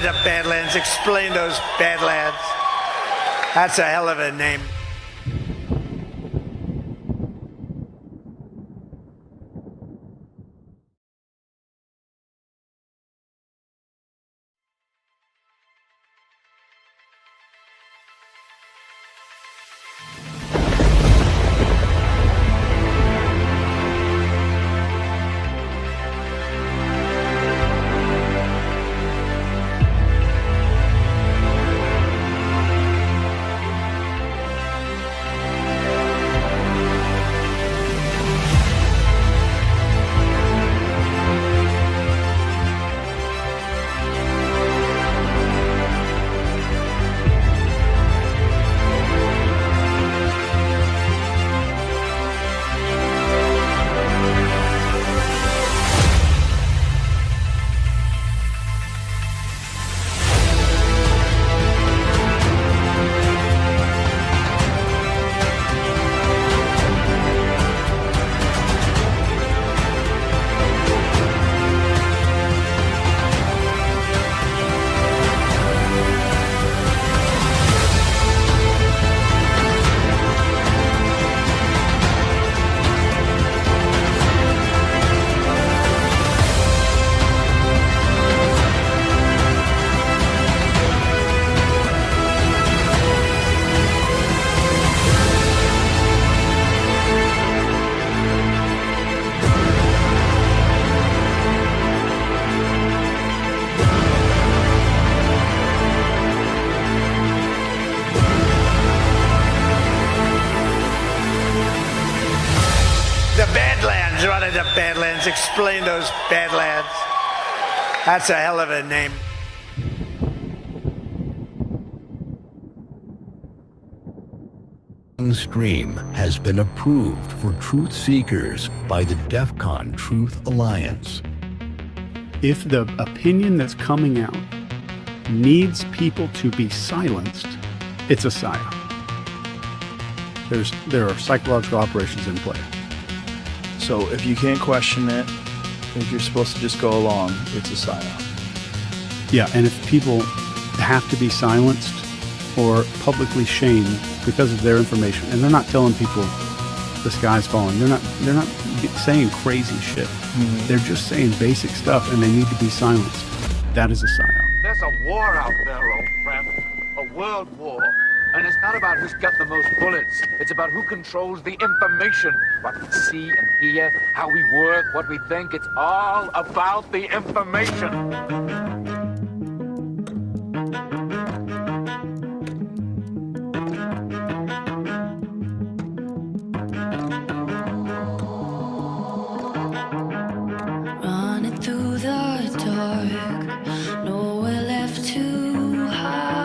the Badlands. Explain those Badlands. That's a hell of a name. The Badlands. Explain those Badlands. That's a hell of a name. Stream has been approved for truth seekers by the DEFCON Truth Alliance. If the opinion that's coming out needs people to be silenced, it's a psyop. There are psychological operations in play. So if you can't question it, if you're supposed to just go along, it's a psyop. Yeah, and if people have to be silenced or publicly shamed because of their information, and they're not telling people the sky's falling, they're not saying crazy shit. Mm-hmm. They're just saying basic stuff, and they need to be silenced. That is a psyop. There's a war out there, old friend. A world war. And it's not about who's got the most bullets. It's about who controls the information. What we see and hear, how we work, what we think. It's all about the information. Running through the dark, nowhere left to hide.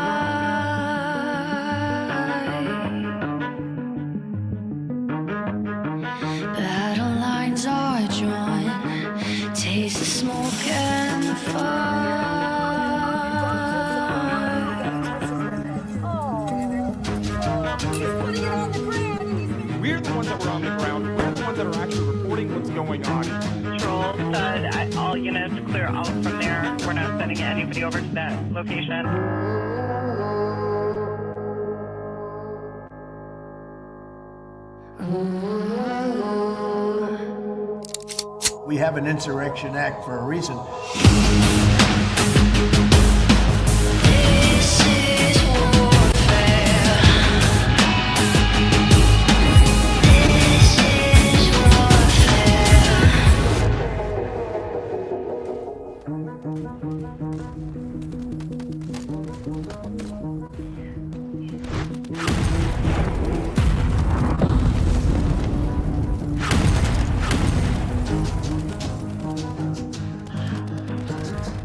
Battle lines are drawn, taste the smoke and fire. We're the ones that were on the ground. We're the ones that are actually reporting what's going on. Control said all units clear out from there. We're not sending anybody over to that location. We have an Insurrection Act for a reason. This is warfare. This is warfare.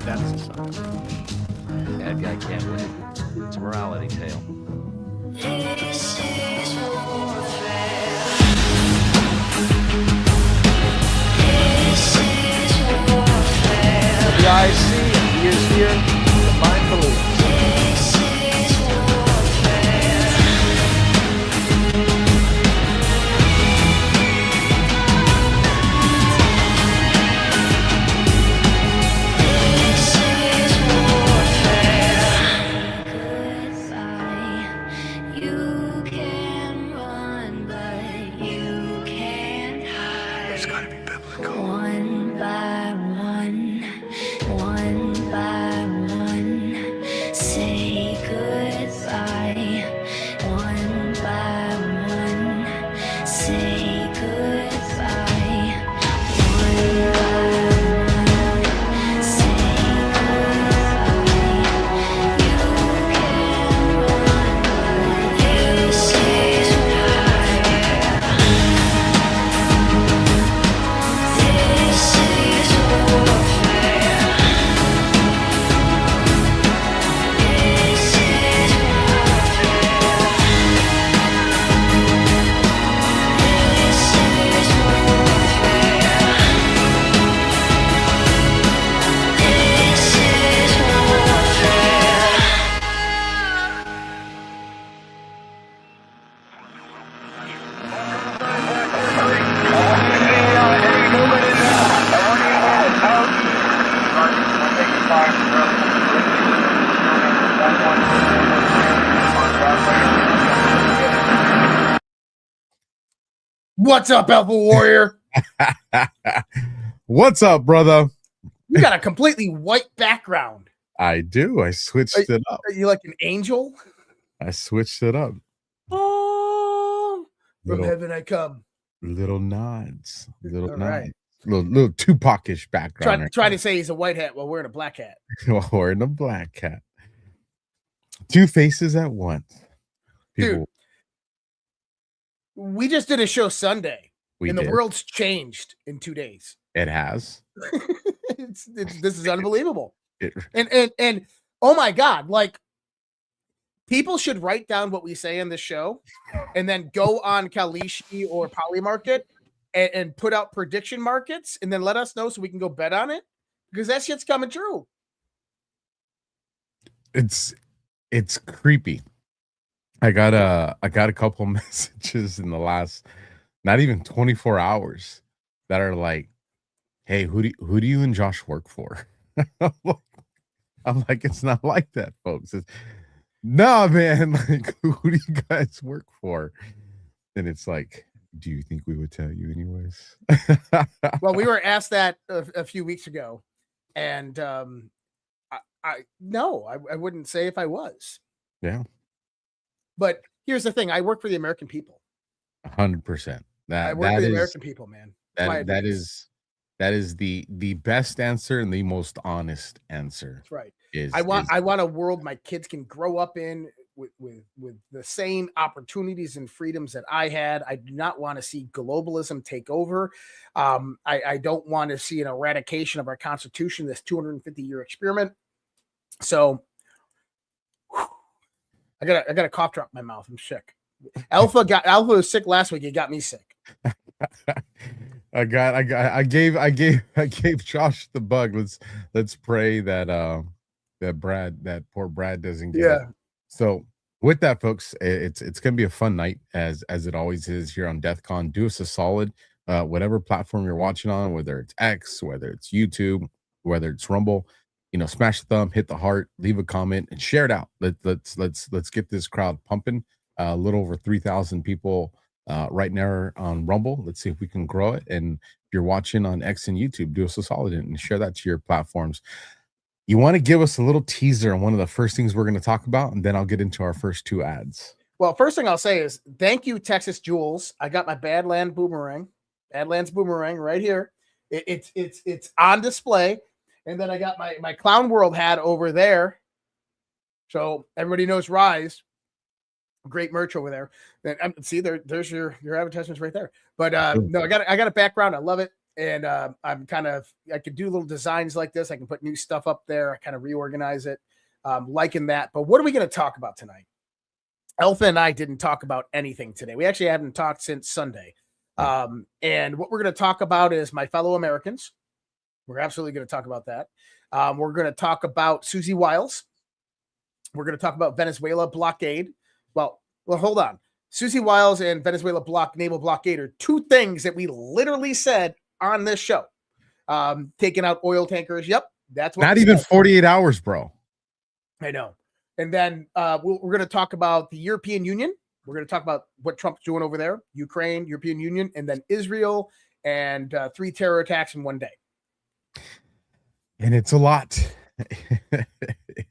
That is a psyop. Bad guy can't win. It's a morality tale. This is warfare. This is warfare. The eyes see and ears hear, the mind believes. This is warfare. This is warfare. What's up, Alpha Warrior? What's up, brother? You got a completely white background. I do. I switched it up. Are you like an angel? I switched it up. Oh, from Little- heaven I come. Little nods. Little All nods. right. Little Tupac-ish background. Trying to say he's a white hat while wearing a black hat. While wearing a black hat. Two faces at once. Dude, we just did a show Sunday, and did. the world's changed in 2 days. It has. This is unbelievable. It- And oh my God, like people should write down what we say in the show and then go on Kalishi or Polymarket and put out prediction markets and then let us know so we can go bet on it because that shit's coming true. It's creepy. I got a couple messages in the last not even 24 hours that are like, hey, who do you and Josh work for? I'm like, it's not like that, folks. It's, nah, man, like who do you guys work for? And it's like, do you think we would tell you anyways? Well, we were asked that a few weeks ago, and I wouldn't say if I was. Yeah. But here's the thing: I work for the American people. 100%. I work for the American people, man. That is the best answer and the most honest answer. That's right. Is I want a world my kids can grow up in with the same opportunities and freedoms that I had. I do not want to see globalism take over. I don't want to see an eradication of our Constitution, this 250-year experiment. So I got a cough drop in my mouth. I'm sick. Alpha was sick last week. He got me sick. I gave Josh the bug. Let's pray that that poor Brad doesn't get it. So with that, folks, it's gonna be a fun night as it always is here on DEFCON. Do us a solid, whatever platform you're watching on, whether it's X, whether it's YouTube, whether it's Rumble, smash the thumb, hit the heart, leave a comment, and share it out. Let's get this crowd pumping. A little over 3,000 people right now on Rumble. Let's see if we can grow it. And if you're watching on X and YouTube, do us a solid and share that to your platforms. You want to give us a little teaser on one of the first things we're going to talk about, and then I'll get into our first two ads. Well, first thing I'll say is thank you, Texas Jules. I got my Badlands boomerang right here. It's on display. And then I got my Clown World hat over there. So everybody knows Rise. Great merch over there. See, there's your advertisements right there. But no, I got a background. I love it. And I could do little designs like this. I can put new stuff up there. I kind of reorganize it. Liking that. But what are we going to talk about tonight? Alpha and I didn't talk about anything today. We actually haven't talked since Sunday. And what we're going to talk about is my fellow Americans. We're absolutely going to talk about that. We're going to talk about Susie Wiles. We're going to talk about Venezuela blockade. Well, hold on. Susie Wiles and Venezuela naval blockade are two things that we literally said on this show. Taking out oil tankers. Yep. That's what not even 48 hours, bro. I know. And then we're going to talk about the European Union. We're going to talk about what Trump's doing over there, Ukraine, European Union, and then Israel, and 3 terror attacks in one day. And it's a lot.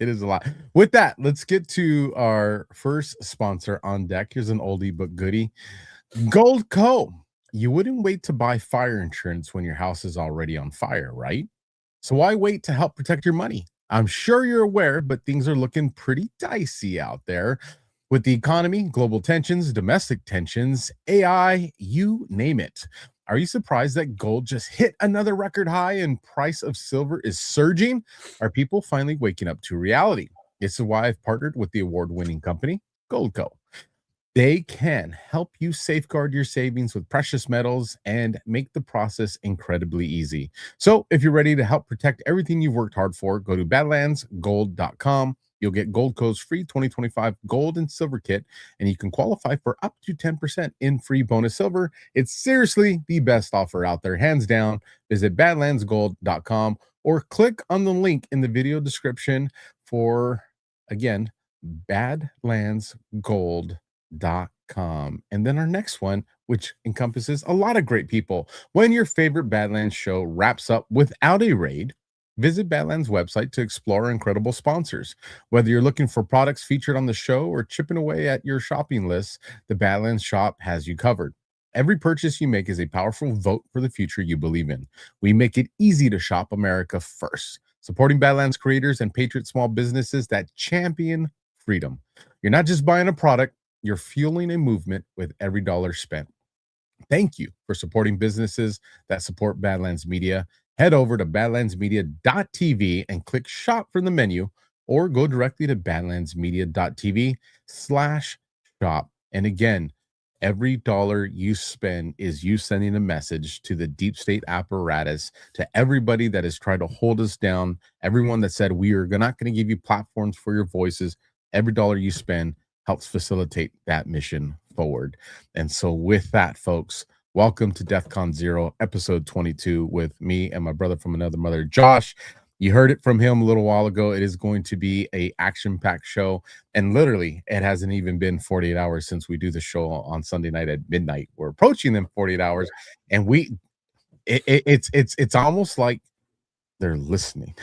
It is a lot. With that, let's get to our first sponsor on deck. Here's an oldie but goodie. Gold Co. You wouldn't wait to buy fire insurance when your house is already on fire, right? So why wait to help protect your money? I'm sure you're aware, but things are looking pretty dicey out there with the economy, global tensions, domestic tensions, AI, you name it. Are you surprised that gold just hit another record high and price of silver is surging? Are people finally waking up to reality? This is why I've partnered with the award-winning company, Gold Co. They can help you safeguard your savings with precious metals and make the process incredibly easy. So if you're ready to help protect everything you've worked hard for, go to badlandsgold.com. You'll get Gold Co's free 2025 gold and silver kit, and you can qualify for up to 10% in free bonus silver. It's seriously the best offer out there, hands down. Visit badlandsgold.com or click on the link in the video description for, again, badlandsgold.com. DEFCON.com. And then our next one, which encompasses a lot of great people. When your favorite Badlands show wraps up without a raid, visit Badlands website to explore incredible sponsors. Whether you're looking for products featured on the show or chipping away at your shopping list, the Badlands shop has you covered. Every purchase you make is a powerful vote for the future you believe in. We make it easy to shop America first, supporting Badlands creators and patriot small businesses that champion freedom. You're not just buying a product, you're fueling a movement with every dollar spent. Thank you for supporting businesses that support Badlands Media. Head over to badlandsmedia.tv and click shop from the menu, or go directly to badlandsmedia.tv/shop. And again, every dollar you spend is you sending a message to the deep state apparatus, to everybody that has tried to hold us down, everyone that said we are not going to give you platforms for your voices. Every dollar you spend helps facilitate that mission forward. And so with that, folks, welcome to DEFCON ZERQ, episode 22, with me and my brother from another mother, Josh. You heard it from him a little while ago. It is going to be a action-packed show, and literally, it hasn't even been 48 hours since we do the show on Sunday night at midnight. We're approaching them 48 hours, and it's almost like they're listening.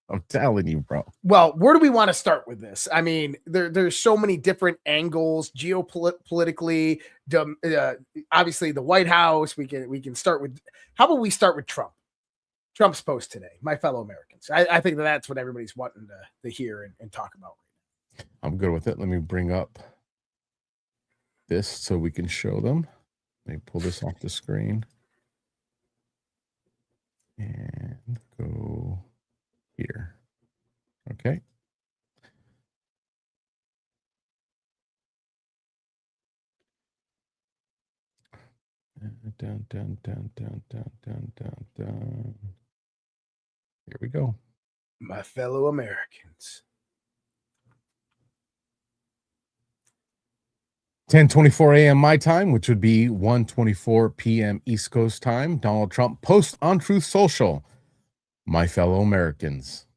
I'm telling you, bro. Well, where do we want to start with this? I mean, there's so many different angles geopolitically. Obviously, the White House. We can start with. How about we start with Trump? Trump's post today, my fellow Americans. I think that's what everybody's wanting to hear and talk about. I'm good with it. Let me bring up this so we can show them. Let me pull this off the screen and go here. Okay. Dun, dun, dun, dun, dun, dun, dun, dun. Here we go. My fellow Americans. 10:24 a.m. my time, which would be 1:24 p.m. East Coast time. Donald Trump posts on Truth Social. My fellow Americans,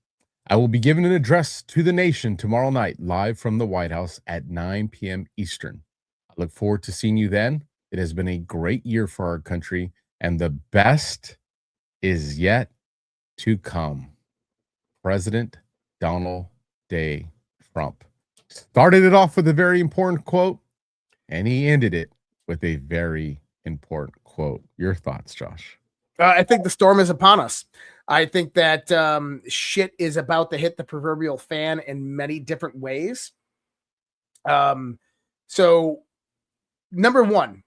I will be giving an address to the nation tomorrow night, live from the White House at 9 p.m. Eastern. I look forward to seeing you then. It has been a great year for our country, and the best is yet to come. President Donald J. Trump started it off with a very important quote, and he ended it with a very important quote. Your thoughts, Josh? I think the storm is upon us. I think that shit is about to hit the proverbial fan in many different ways. So, number one,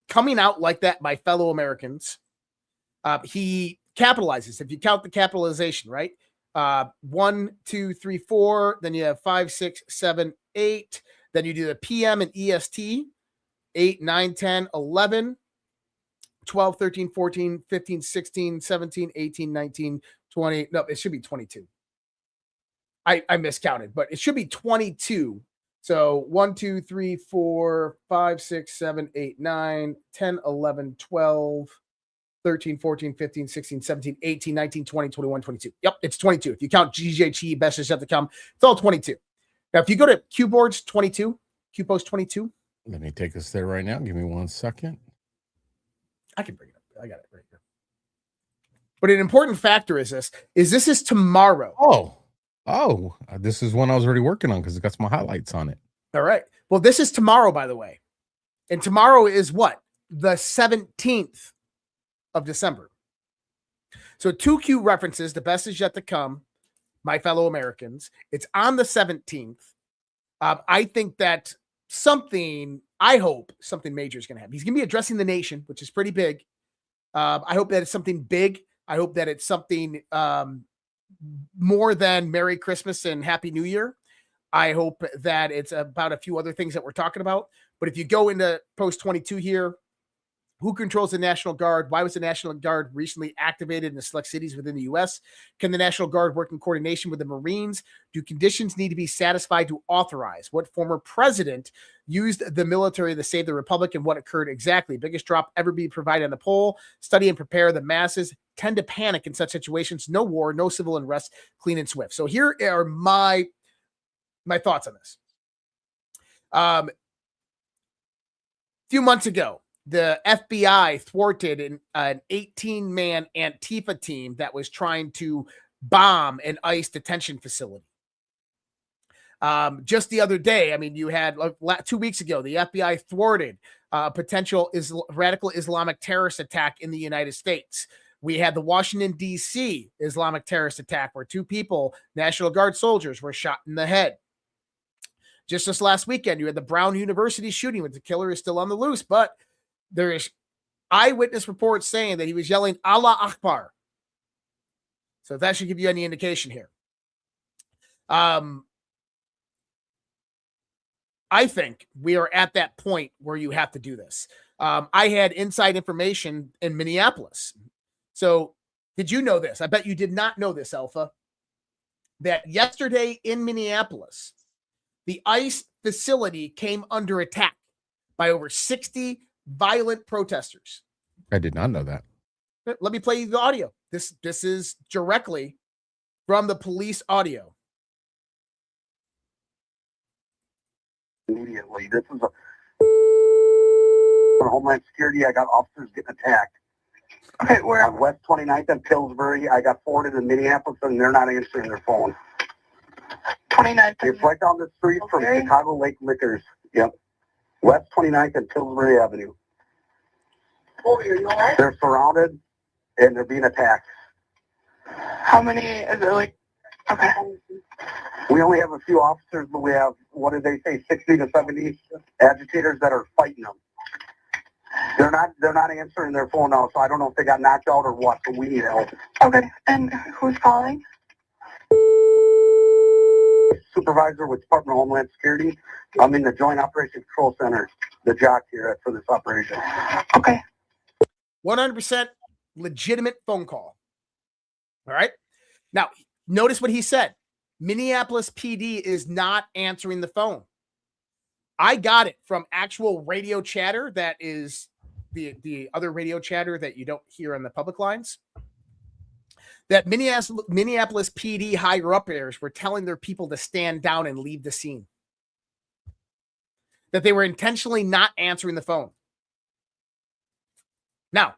coming out like that, my fellow Americans, he capitalizes. If you count the capitalization, right? 1, 2, 3, 4. Then you have 5, 6, 7, 8. Then you do the PM and EST. 8, 9, 10, 11. 12, 13, 14, 15, 16, 17, 18, 19, 20. No, it should be 22. I miscounted, but it should be 22. So 1, 2, 3, 4, 5, 6, 7, 8, 9, 10, 11, 12, 13, 14, 15, 16, 17, 18, 19, 20, 21, 22. Yep, it's 22. If you count GJT, best is yet to come, it's all 22. Now, if you go to Q boards 22, Q post 22. Let me take us there right now. Give me 1 second. I can bring it up. I got it right here. But an important factor is this is tomorrow. This is one I was already working on because it got some highlights on it. All right. Well, this is tomorrow, by the way. And tomorrow is what? The 17th of December. So 2Q references, the best is yet to come, my fellow Americans. It's on the 17th. I think that I hope something major is going to happen. He's going to be addressing the nation, which is pretty big. I hope that it's something big. I hope that it's something more than Merry Christmas and Happy New Year. I hope that it's about a few other things that we're talking about. But if you go into post 22 here, who controls the National Guard? Why was the National Guard recently activated in the select cities within the U.S.? Can the National Guard work in coordination with the Marines? Do conditions need to be satisfied to authorize? What former president used the military to save the republic, and what occurred exactly? Biggest drop ever be provided on the poll. Study and prepare. The masses tend to panic in such situations. No war, no civil unrest, clean and swift. So here are my thoughts on this. Few months ago, the FBI thwarted an 18-man Antifa team that was trying to bomb an ICE detention facility. Just the other day, I mean, you had 2 weeks ago, the FBI thwarted potential radical Islamic terrorist attack in the United States. We had the Washington, D.C. Islamic terrorist attack where 2 people, National Guard soldiers, were shot in the head. Just this last weekend, you had the Brown University shooting, with the killer is still on the loose, but there is eyewitness reports saying that he was yelling Allah Akbar. So that should give you any indication here. I think we are at that point where you have to do this. I had inside information in Minneapolis. So did you know this? I bet you did not know this, Alpha. That yesterday in Minneapolis, the ICE facility came under attack by over 60 violent protesters. I did not know that. Let me play you the audio. This is directly from the police audio. Immediately. This is for Homeland Security. I got officers getting attacked. Okay, where? On West 29th and Pillsbury. I got forwarded in Minneapolis, and they're not answering their phone. 29th. It's right down the street from Chicago Lake Liquors. Yep. West 29th and Pillsbury Avenue. Oh, are you all right? They're surrounded, and they're being attacked. How many is it, like? Okay. We only have a few officers, but we have, what did they say, 60 to 70 agitators that are fighting them. They're not answering their phone now, so I don't know if they got knocked out or what, but we need help. Okay, and who's calling? Supervisor with Department of Homeland Security. I'm in the Joint Operations Control Center, the jock here for this operation. Okay. 100% legitimate phone call. All right. Now, notice what he said. Minneapolis PD is not answering the phone. I got it from actual radio chatter. That is the other radio chatter that you don't hear on the public lines. That Minneapolis PD higher uppers were telling their people to stand down and leave the scene. That they were intentionally not answering the phone. Now,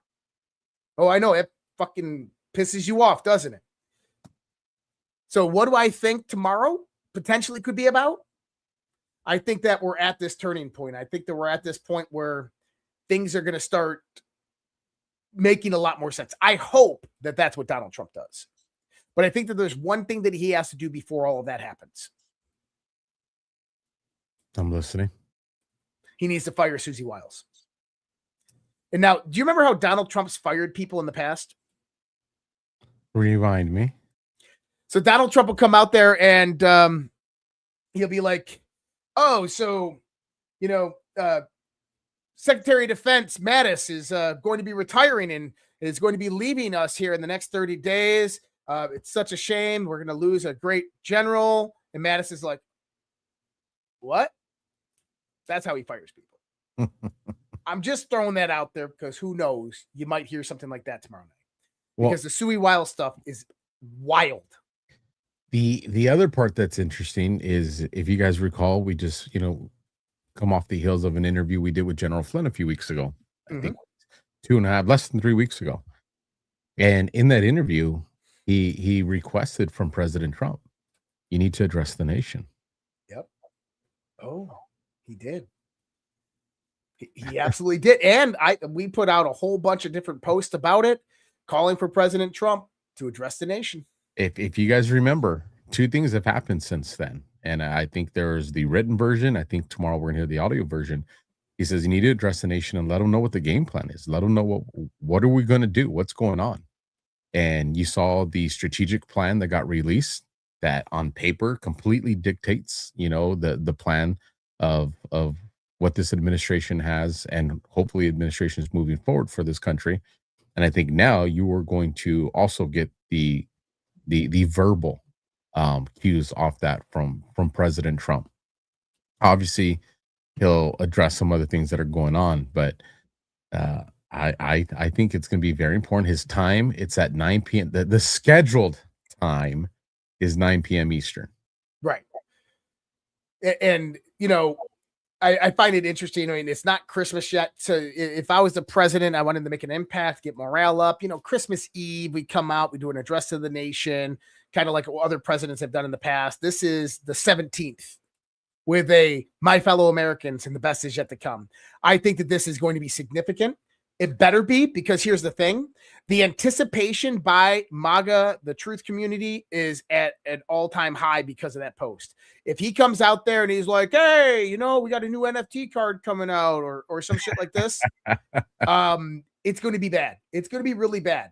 I know it fucking pisses you off, doesn't it? So what do I think tomorrow potentially could be about? I think that we're at this turning point. I think that we're at this point where things are going to start making a lot more sense. I hope that that's what Donald Trump does. But I think that there's one thing that he has to do before all of that happens. I'm listening. He needs to fire Susie Wiles. And now, do you remember how Donald Trump's fired people in the past? Remind me. So Donald Trump will come out there and he'll be like, oh, so, Secretary of Defense Mattis is going to be retiring and is going to be leaving us here in the next 30 days. It's such a shame. We're going to lose a great general. And Mattis is like, what? That's how he fires people. I'm just throwing that out there because who knows? You might hear something like that tomorrow night. Because the Susie Wiles stuff is wild. The other part that's interesting is, if you guys recall, we just, come off the heels of an interview we did with General Flynn a few weeks ago. I think less than 3 weeks ago. And in that interview, he requested from President Trump, you need to address the nation. Yep. Oh, he did. He absolutely did. And we put out a whole bunch of different posts about it, calling for President Trump to address the nation. If you guys remember, 2 things have happened since then. And I think there's the written version. I think tomorrow we're going to hear the audio version. He says you need to address the nation and let them know what the game plan is. Let them know what are we going to do? What's going on? And you saw the strategic plan that got released that on paper completely dictates, the plan of what this administration has, and hopefully administration is moving forward for this country. And I think now you are going to also get the verbal cues off that from President Trump. Obviously, he'll address some other things that are going on, but I think it's going to be very important. His time, it's at 9 p.m. The scheduled time is 9 p.m. Eastern. Right. And, I find it interesting. I mean, it's not Christmas yet. So if I was the president, I wanted to make an impact, get morale up. Christmas Eve, we come out, we do an address to the nation, kind of like what other presidents have done in the past. This is the 17th with a my fellow Americans, and the best is yet to come. I think that this is going to be significant. It better be, because here's the thing. The anticipation by MAGA, the truth community, is at an all-time high because of that post. If he comes out there and he's like, hey, we got a new NFT card coming out or some shit like this, it's going to be bad. It's going to be really bad.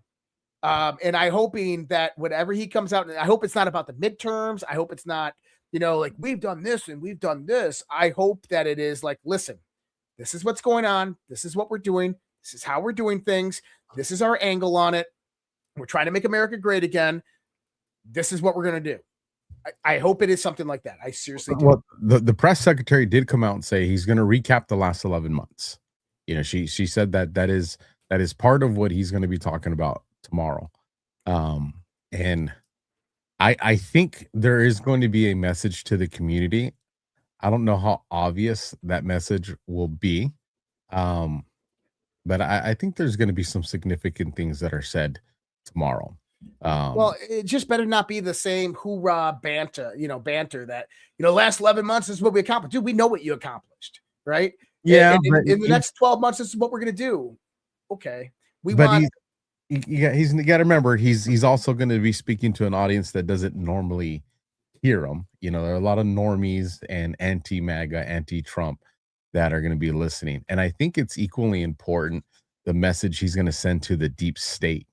And I'm hoping that whatever he comes out, and I hope it's not about the midterms. I hope it's not, like we've done this and we've done this. I hope that it is like, listen, this is what's going on. This is what we're doing. This is how we're doing things. This is our angle on it. We're trying to make America great again. This is what we're going to do. I hope it is something like that. I seriously do. Well, the press secretary did come out and say he's going to recap the last 11 months. She said that is part of what he's going to be talking about tomorrow. And I think there is going to be a message to the community. I don't know how obvious that message will be. But I think there's going to be some significant things that are said tomorrow. Well, it just better not be the same hoorah banter that, last 11 months is what we accomplished. Dude, we know what you accomplished, right? Yeah. And in the next 12 months, this is what we're going to do. Okay. You got to remember, he's also going to be speaking to an audience that doesn't normally hear him. There are a lot of normies and anti-MAGA, anti-Trump that are going to be listening. And I think it's equally important, the message he's going to send to the deep state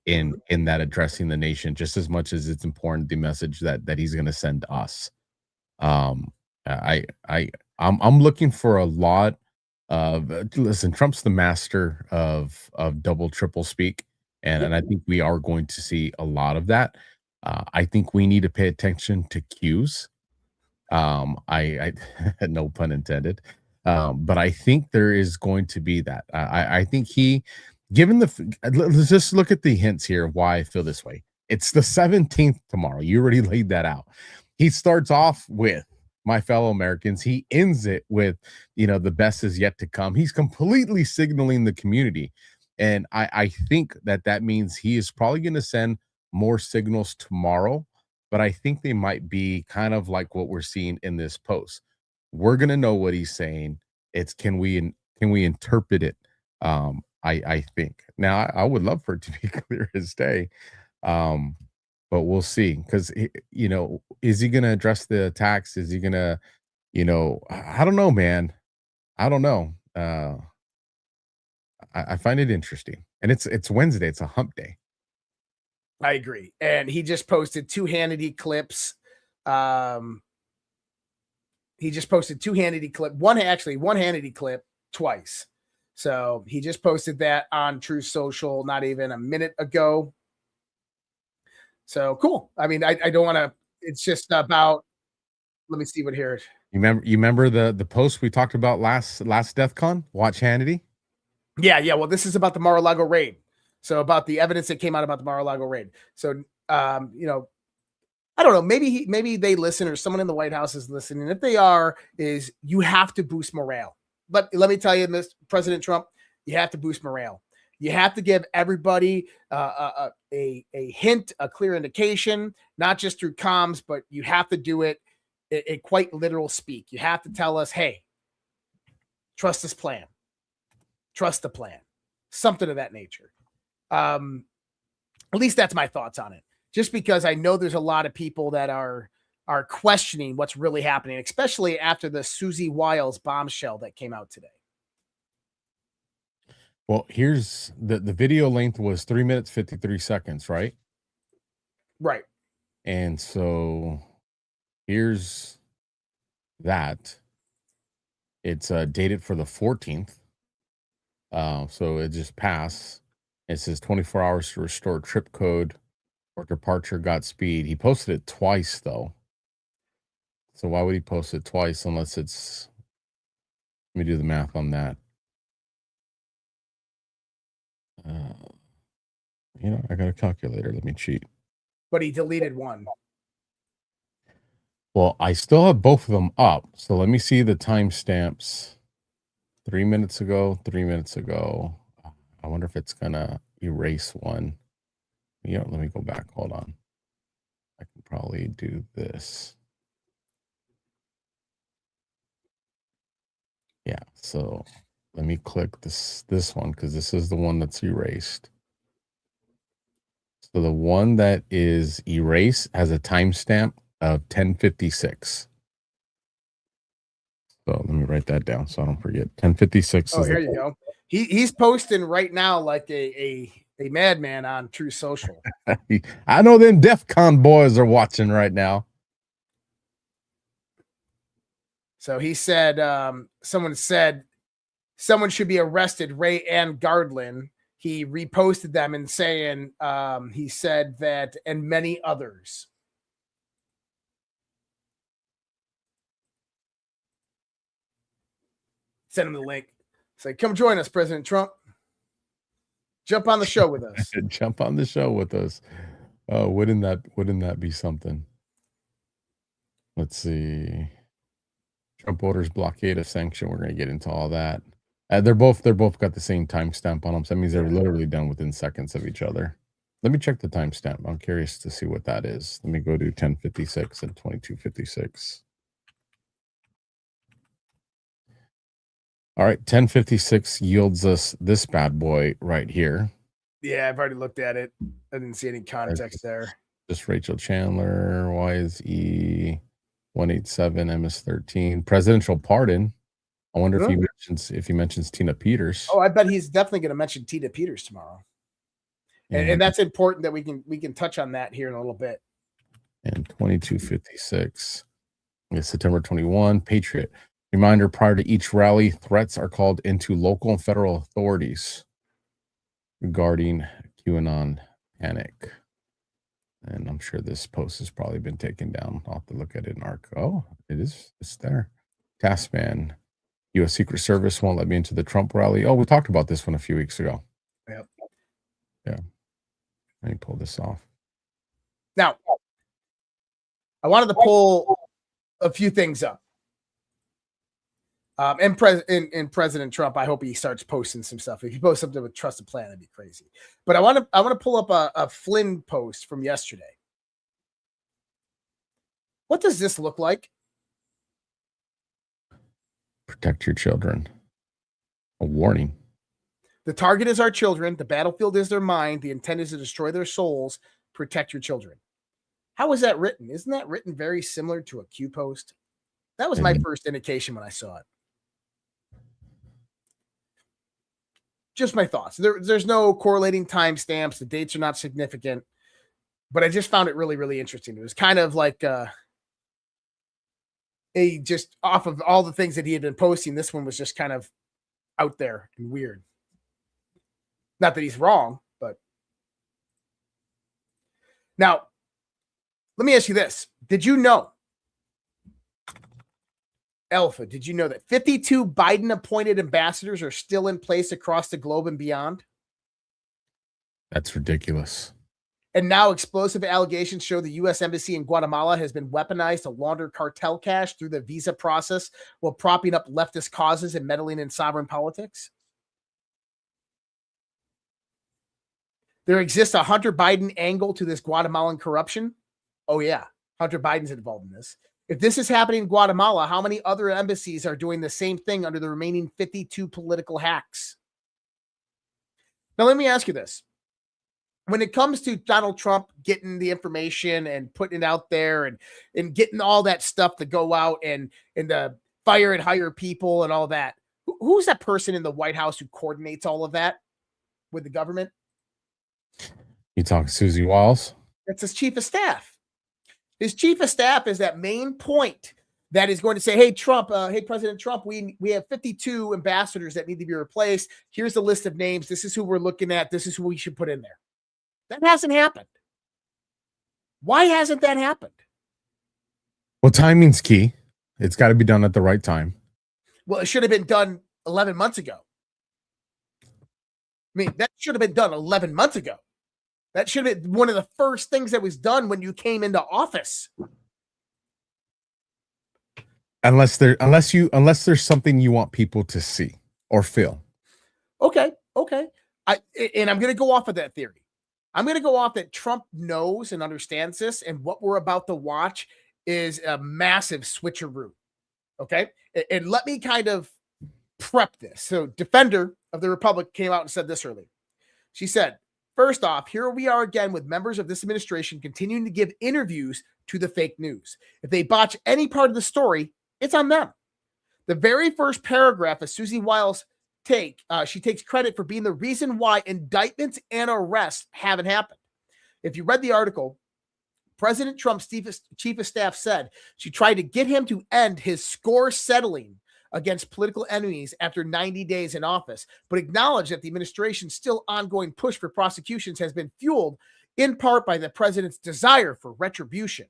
in that addressing the nation, just as much as it's important, the message that he's going to send us. I'm looking for a lot of, listen, Trump's the master of double, triple speak. And I think we are going to see a lot of that. I think we need to pay attention to cues. I no pun intended. But I think there is going to be that. I think let's just look at the hints here of why I feel this way. It's the 17th tomorrow. You already laid that out. He starts off with my fellow Americans. He ends it with, the best is yet to come. He's completely signaling the community. And I think that means he is probably going to send more signals tomorrow, but I think they might be kind of like what we're seeing in this post. We're going to know what he's saying. It's can we interpret it? I think. Now, I would love for it to be clear as day, but we'll see. Because, is he going to address the attacks? Is he going to, I don't know, man. I don't know. I find it interesting. And it's Wednesday. It's a hump day. I agree. And he just posted 2 Hannity clips. He just posted 2 Hannity clip, one Hannity clip twice. So he just posted that on True Social not even a minute ago. So cool. I mean, I don't want to, it's just about, let me see what here. You remember the post we talked about last DEFCON? Watch Hannity? Yeah. Well, this is about the Mar-a-Lago raid. So about the evidence that came out about the Mar-a-Lago raid. So, I don't know. Maybe they listen, or someone in the White House is listening. If they are, is you have to boost morale. But let me tell you, Mr. President Trump, you have to boost morale. You have to give everybody a hint, a clear indication, not just through comms, but you have to do it in quite literal speak. You have to tell us, hey, trust this plan, trust the plan, something of that nature. At least that's my thoughts on it. Just because I know there's a lot of people that are questioning what's really happening, especially after the Susie Wiles bombshell that came out today. Well, here's the video length was 3 minutes, 53 seconds, right? Right. And so here's that. It's dated for the 14th. So it just passed. It says 24 hours to restore trip code or departure Godspeed. He posted it twice, though. So why would he post it twice unless it's... Let me do the math on that. I got a calculator. Let me cheat. But he deleted one. Well, I still have both of them up. So let me see the timestamps. 3 minutes ago, 3 minutes ago. I wonder if it's gonna erase one. Yeah, let me go back. Hold on. I can probably do this. Yeah, so let me click this one because this is the one that's erased. So the one that is erased has a timestamp of 10:56. So let me write that down so I don't forget. 10:56. Oh, here you go. He's posting right now like a madman on True Social. I know them DEFCON boys are watching right now. So he said, someone said someone should be arrested, Ray and Gardlin. He reposted them and saying, he said that, and many others. Send him the link. Say, come join us, President Trump. Jump on the show with us. Jump on the show with us. Wouldn't that be something? Let's see. Trump orders blockade of sanction. We're going to get into all that. They're both got the same timestamp on them. So that means they're literally done within seconds of each other. Let me check the timestamp. I'm curious to see what that is. Let me go to 10:56 and 22:56. All right, 10:56 yields us this bad boy right here. Yeah, I've already looked at it. I didn't see any context there. Just Rachel Chandler, YSE 187 MS13 presidential pardon. I wonder if he mentions Tina Peters. Oh, I bet he's definitely going to mention Tina Peters tomorrow. And that's important that we can touch on that here in a little bit. And 22:56. It's September 21. Patriot. Reminder, prior to each rally, threats are called into local and federal authorities regarding QAnon panic. And I'm sure this post has probably been taken down. I'll have to look at it in ARC. Oh, it is. It's there. Taskman. U.S. Secret Service won't let me into the Trump rally. Oh, we talked about this one a few weeks ago. Yep. Yeah. Let me pull this off. Now, I wanted to pull a few things up. And President Trump, I hope he starts posting some stuff. If he posts something with Trusted Plan, that'd be crazy. But I want to pull up a Flynn post from yesterday. What does this look like? Protect your children. A warning. The target is our children. The battlefield is their mind. The intent is to destroy their souls. Protect your children. How is that written? Isn't that written very similar to a Q post? That was my first indication when I saw it. Just my thoughts. There's no correlating timestamps. The dates are not significant, but I just found it really, really interesting. It was kind of like a just off of all the things that he had been posting. This one was just kind of out there and weird. Not that he's wrong, but now let me ask you this. Did you know, Alpha, did you know that 52 Biden appointed ambassadors are still in place across the globe and beyond? That's ridiculous. And now explosive allegations show the U.S. Embassy in Guatemala has been weaponized to launder cartel cash through the visa process while propping up leftist causes and meddling in sovereign politics. There exists a Hunter Biden angle to this Guatemalan corruption. Oh, yeah. Hunter Biden's involved in this. If this is happening in Guatemala, how many other embassies are doing the same thing under the remaining 52 political hacks? Now, let me ask you this. When it comes to Donald Trump getting the information and putting it out there and getting all that stuff to go out and fire and hire people and all that, who's that person in the White House who coordinates all of that with the government? You talking Susie Wiles? That's his chief of staff. His chief of staff is that main point that is going to say, hey, Trump, hey, President Trump, we have 52 ambassadors that need to be replaced. Here's the list of names. This is who we're looking at. This is who we should put in there. That hasn't happened. Why hasn't that happened? Well, timing's key. It's got to be done at the right time. Well, it should have been done 11 months ago. I mean, that should have been done 11 months ago. That should have been one of the first things that was done when you came into office. unless there's something you want people to see or feel. Okay. And I'm going to go off of that theory. I'm going to go off that Trump knows and understands this, and what we're about to watch is a massive switcheroo. Okay. And let me kind of prep this. So, Defender of the Republic came out and said this earlier. She said, first off, here we are again with members of this administration continuing to give interviews to the fake news. If they botch any part of the story, it's on them. The very first paragraph of Susie Wiles' she takes credit for being the reason why indictments and arrests haven't happened. If you read the article, President Trump's chief of staff said she tried to get him to end his score settling against political enemies after 90 days in office, but acknowledged that the administration's still ongoing push for prosecutions has been fueled in part by the president's desire for retribution.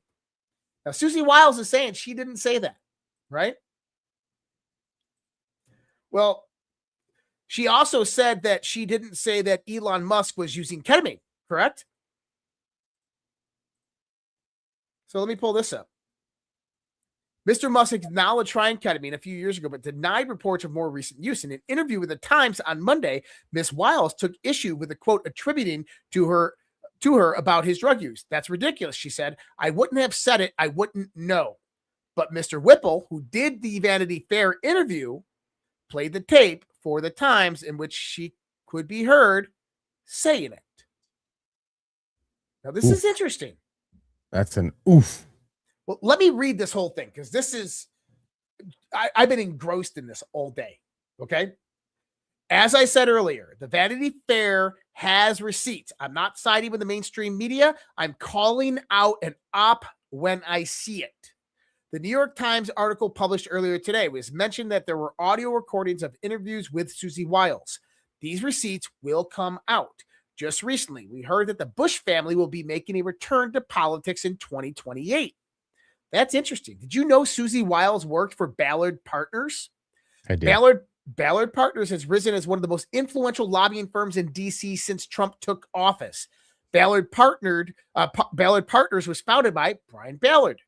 Now, Susie Wiles is saying she didn't say that, right? Well, she also said that she didn't say that Elon Musk was using ketamine, correct? So let me pull this up. Mr. Musk acknowledged trying ketamine a few years ago, but denied reports of more recent use. In an interview with the Times on Monday, Ms. Wiles took issue with a quote attributing to her about his drug use. That's ridiculous, she said. I wouldn't have said it. I wouldn't know. But Mr. Whipple, who did the Vanity Fair interview, played the tape for the Times in which she could be heard saying it. Now, this is interesting. That's an oof. Well, let me read this whole thing because this is, I've been engrossed in this all day. Okay. As I said earlier, the Vanity Fair has receipts. I'm not siding with the mainstream media. I'm calling out an op when I see it. The New York Times article published earlier today was mentioned that there were audio recordings of interviews with Susie Wiles. These receipts will come out. Just recently, we heard that the Bush family will be making a return to politics in 2028. That's interesting. Did you know Susie Wiles worked for Ballard Partners? I did. Ballard Partners has risen as one of the most influential lobbying firms in D.C. since Trump took office. Ballard Partners was founded by Brian Ballard.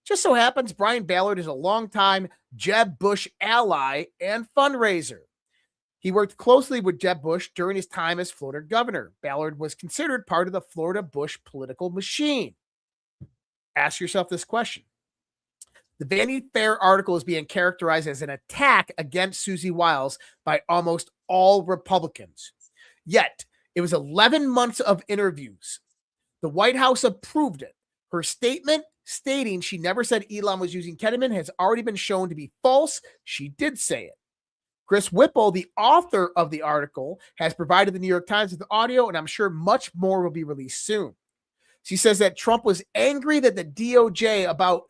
Just so happens Brian Ballard is a longtime Jeb Bush ally and fundraiser. He worked closely with Jeb Bush during his time as Florida governor. Ballard was considered part of the Florida Bush political machine. Ask yourself this question. The Vanity Fair article is being characterized as an attack against Susie Wiles by almost all Republicans. Yet, it was 11 months of interviews. The White House approved it. Her statement stating she never said Elon was using ketamine has already been shown to be false. She did say it. Chris Whipple, the author of the article, has provided the New York Times with audio, and I'm sure much more will be released soon. She says that Trump was angry that the DOJ about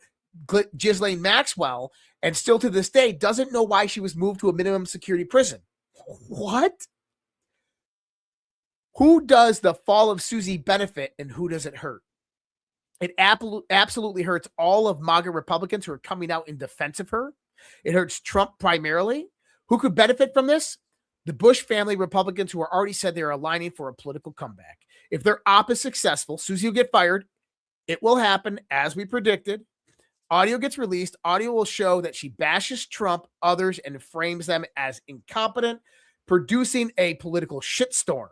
Ghislaine Maxwell, and still to this day doesn't know why she was moved to a minimum security prison. What? Who does the fall of Susie benefit and who does it hurt? It absolutely hurts all of MAGA Republicans who are coming out in defense of her. It hurts Trump primarily. Who could benefit from this? The Bush family Republicans who are already said they're aligning for a political comeback. If their op is successful, Susie will get fired. It will happen as we predicted. Audio gets released. Audio will show that she bashes Trump, others, and frames them as incompetent, producing a political shitstorm.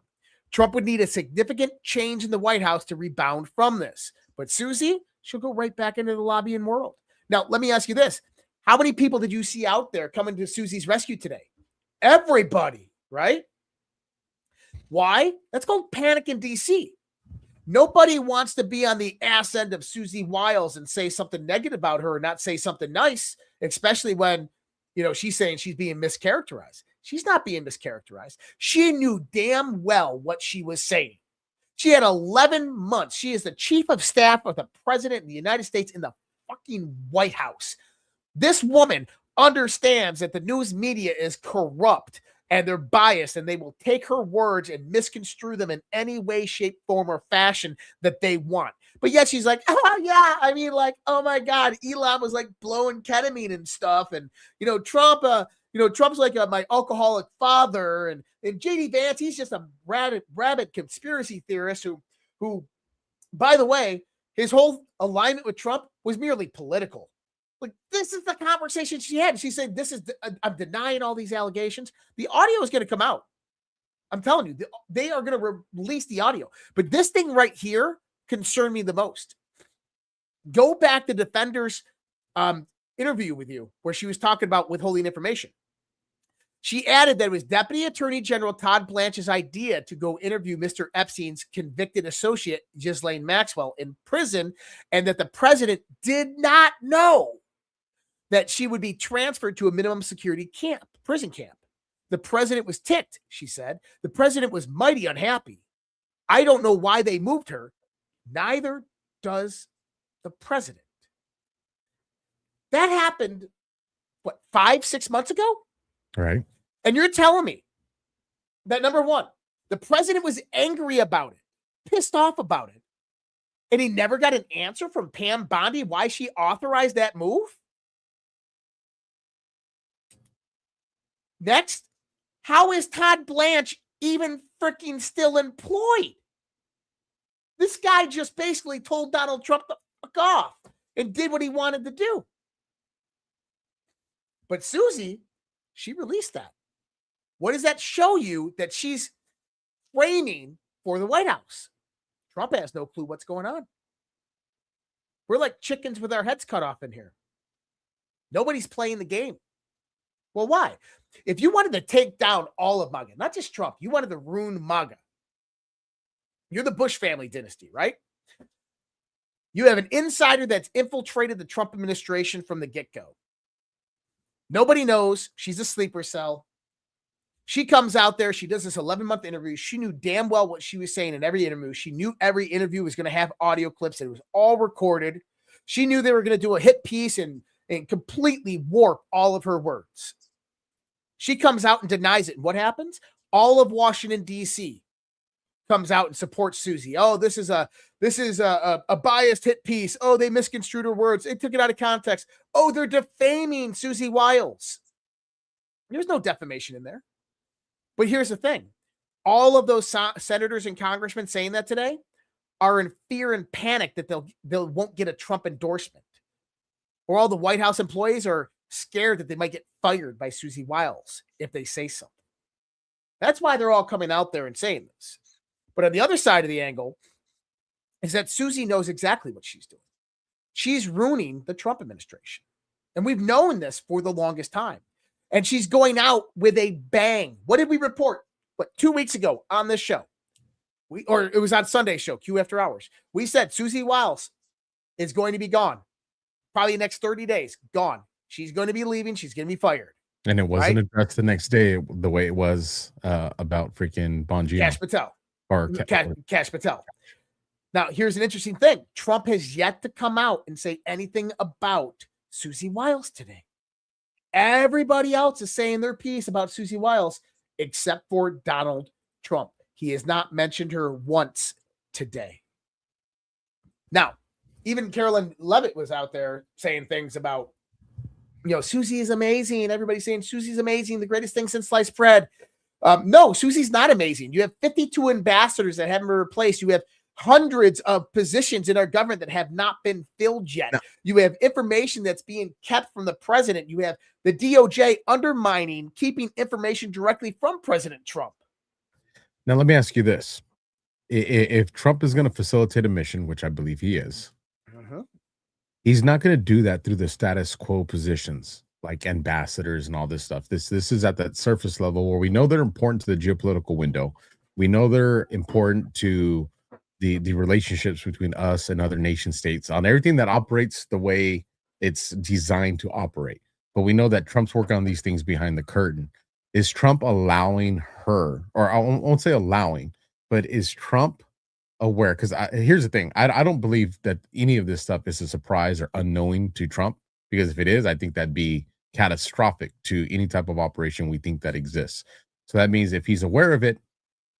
Trump would need a significant change in the White House to rebound from this. But Susie, she'll go right back into the lobbying world. Now, let me ask you this. How many people did you see out there coming to Susie's rescue today? Everybody, right? Why? That's called panic in D.C. Nobody wants to be on the ass end of Susie Wiles and say something negative about her and not say something nice, especially when, she's saying she's being mischaracterized. She's not being mischaracterized. She knew damn well what she was saying. She had 11 months. She is the chief of staff of the president of the United States in the fucking White House. This woman understands that the news media is corrupt and they're biased, and they will take her words and misconstrue them in any way, shape, form, or fashion that they want. But yet she's like, oh, yeah. I mean, like, oh, my God, Elon was like blowing ketamine and stuff. And, Trump, Trump's like my alcoholic father. And J.D. Vance, he's just a rabid conspiracy theorist who, by the way, his whole alignment with Trump was merely political. Like, this is the conversation she had. She said, I'm denying all these allegations. The audio is going to come out. I'm telling you, they are going to release the audio. But this thing right here concerned me the most. Go back to Defender's interview with you where she was talking about withholding information. She added that it was Deputy Attorney General Todd Blanche's idea to go interview Mr. Epstein's convicted associate, Ghislaine Maxwell, in prison, and that the president did not know that she would be transferred to a minimum security prison camp. The president was ticked, she said. The president was mighty unhappy. I don't know why they moved her. Neither does the president. That happened, 5-6 months ago? Right. And you're telling me that, number one, the president was angry about it, pissed off about it, and he never got an answer from Pam Bondi why she authorized that move? Next, how is Todd Blanche even freaking still employed? This guy just basically told Donald Trump to fuck off and did what he wanted to do. But Susie, she released that. What does that show you? That she's framing for the White House. Trump has no clue what's going on. We're like chickens with our heads cut off in here. Nobody's playing the game. Well, why? If you wanted to take down all of MAGA, not just Trump, you wanted to ruin MAGA. You're the Bush family dynasty, right? You have an insider that's infiltrated the Trump administration from the get-go. Nobody knows. She's a sleeper cell. She comes out there. She does this 11-month interview. She knew damn well what she was saying in every interview. She knew every interview was going to have audio clips. And it was all recorded. She knew they were going to do a hit piece and completely warp all of her words. She comes out and denies it. And what happens? All of Washington, D.C. comes out and supports Susie. Oh, this is a biased hit piece. Oh, they misconstrued her words. They took it out of context. Oh, they're defaming Susie Wiles. There's no defamation in there. But here's the thing. All of those senators and congressmen saying that today are in fear and panic that they won't get a Trump endorsement. Or all the White House employees are scared that they might get fired by Susie Wiles if they say something. That's why they're all coming out there and saying this. But on the other side of the angle is that Susie knows exactly what she's doing. She's ruining the Trump administration. And we've known this for the longest time. And she's going out with a bang. What did we report? 2 weeks ago on this show? Or it was on Sunday's show, Q After Hours. We said Susie Wiles is going to be gone. Probably the next 30 days, gone. She's going to be leaving. She's going to be fired. And it wasn't addressed the next day the way it was about freaking Bongino. Kash Patel. Or Kash Patel. Now, here's an interesting thing. Trump has yet to come out and say anything about Susie Wiles today. Everybody else is saying their piece about Susie Wiles except for Donald Trump. He has not mentioned her once today. Now, even Carolyn Levitt was out there saying things about, Susie is amazing. Everybody's saying Susie's amazing, the greatest thing since sliced bread. No, Susie's not amazing. You have 52 ambassadors that haven't been replaced. You have hundreds of positions in our government that have not been filled yet. No. You have information that's being kept from the president. You have the DOJ undermining, keeping information directly from President Trump. Now, let me ask you this. If Trump is going to facilitate a mission, which I believe he is, he's not going to do that through the status quo positions like ambassadors and all this stuff. This is at that surface level where we know they're important to the geopolitical window. We know they're important to the relationships between us and other nation states on everything that operates the way it's designed to operate. But we know that Trump's working on these things behind the curtain. Is Trump allowing her, or I won't say allowing, but is Trump aware? Because here's the thing. I don't believe that any of this stuff is a surprise or unknowing to Trump, because if it is, I think that'd be catastrophic to any type of operation we think that exists. So that means if he's aware of it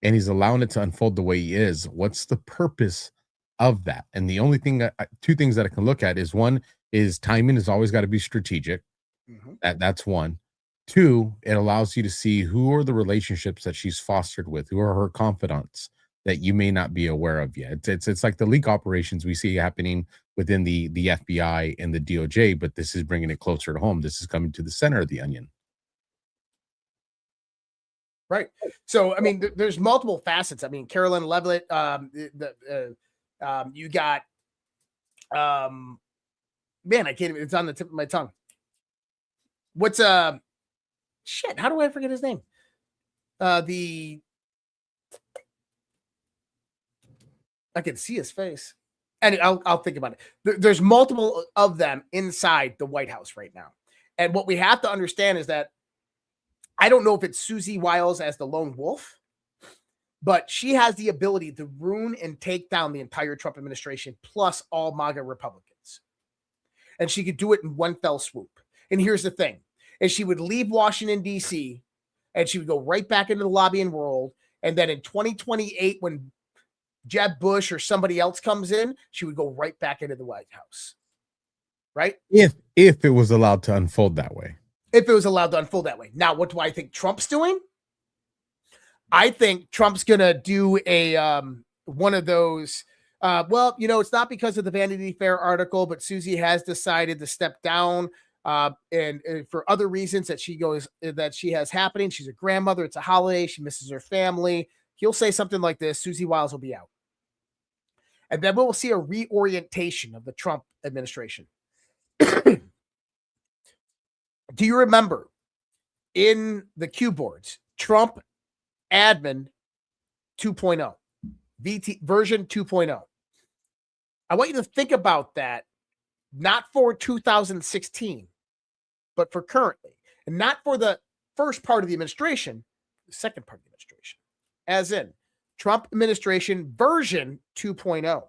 and he's allowing it to unfold the way he is, what's the purpose of that? And the only thing, two things that I can look at is, one is timing has always got to be strategic. That's one. Two, it allows you to see who are the relationships that she's fostered with, who are her confidants, that you may not be aware of yet. It's like the leak operations we see happening within the FBI and the DOJ, but this is bringing it closer to home. This is coming to the center of the onion. Right. So, I mean, there's multiple facets. I mean, Carolyn Levitt, you got, man, I can't even, it's on the tip of my tongue. What's, shit, how do I forget his name? I can see his face. And I'll think about it. There's multiple of them inside the White House right now. And what we have to understand is that I don't know if it's Susie Wiles as the lone wolf, but she has the ability to ruin and take down the entire Trump administration plus all MAGA Republicans. And she could do it in one fell swoop. And here's the thing, is she would leave Washington, D.C., and she would go right back into the lobbying world. And then in 2028, when Jeb Bush or somebody else comes in, she would go right back into the White House. Right? If it was allowed to unfold that way. If it was allowed to unfold that way. Now, what do I think Trump's doing? I think Trump's going to do a one of those, well, you know, it's not because of the Vanity Fair article, but Susie has decided to step down and for other reasons that she has happening. She's a grandmother. It's a holiday. She misses her family. He'll say something like this. Susie Wiles will be out. And then we'll see a reorientation of the Trump administration. Do you remember in the Q boards, Trump admin 2.0, VT version 2.0? I want you to think about that, not for 2016, but for currently, and not for the first part of the administration, the second part of the administration, as in Trump administration version 2.0.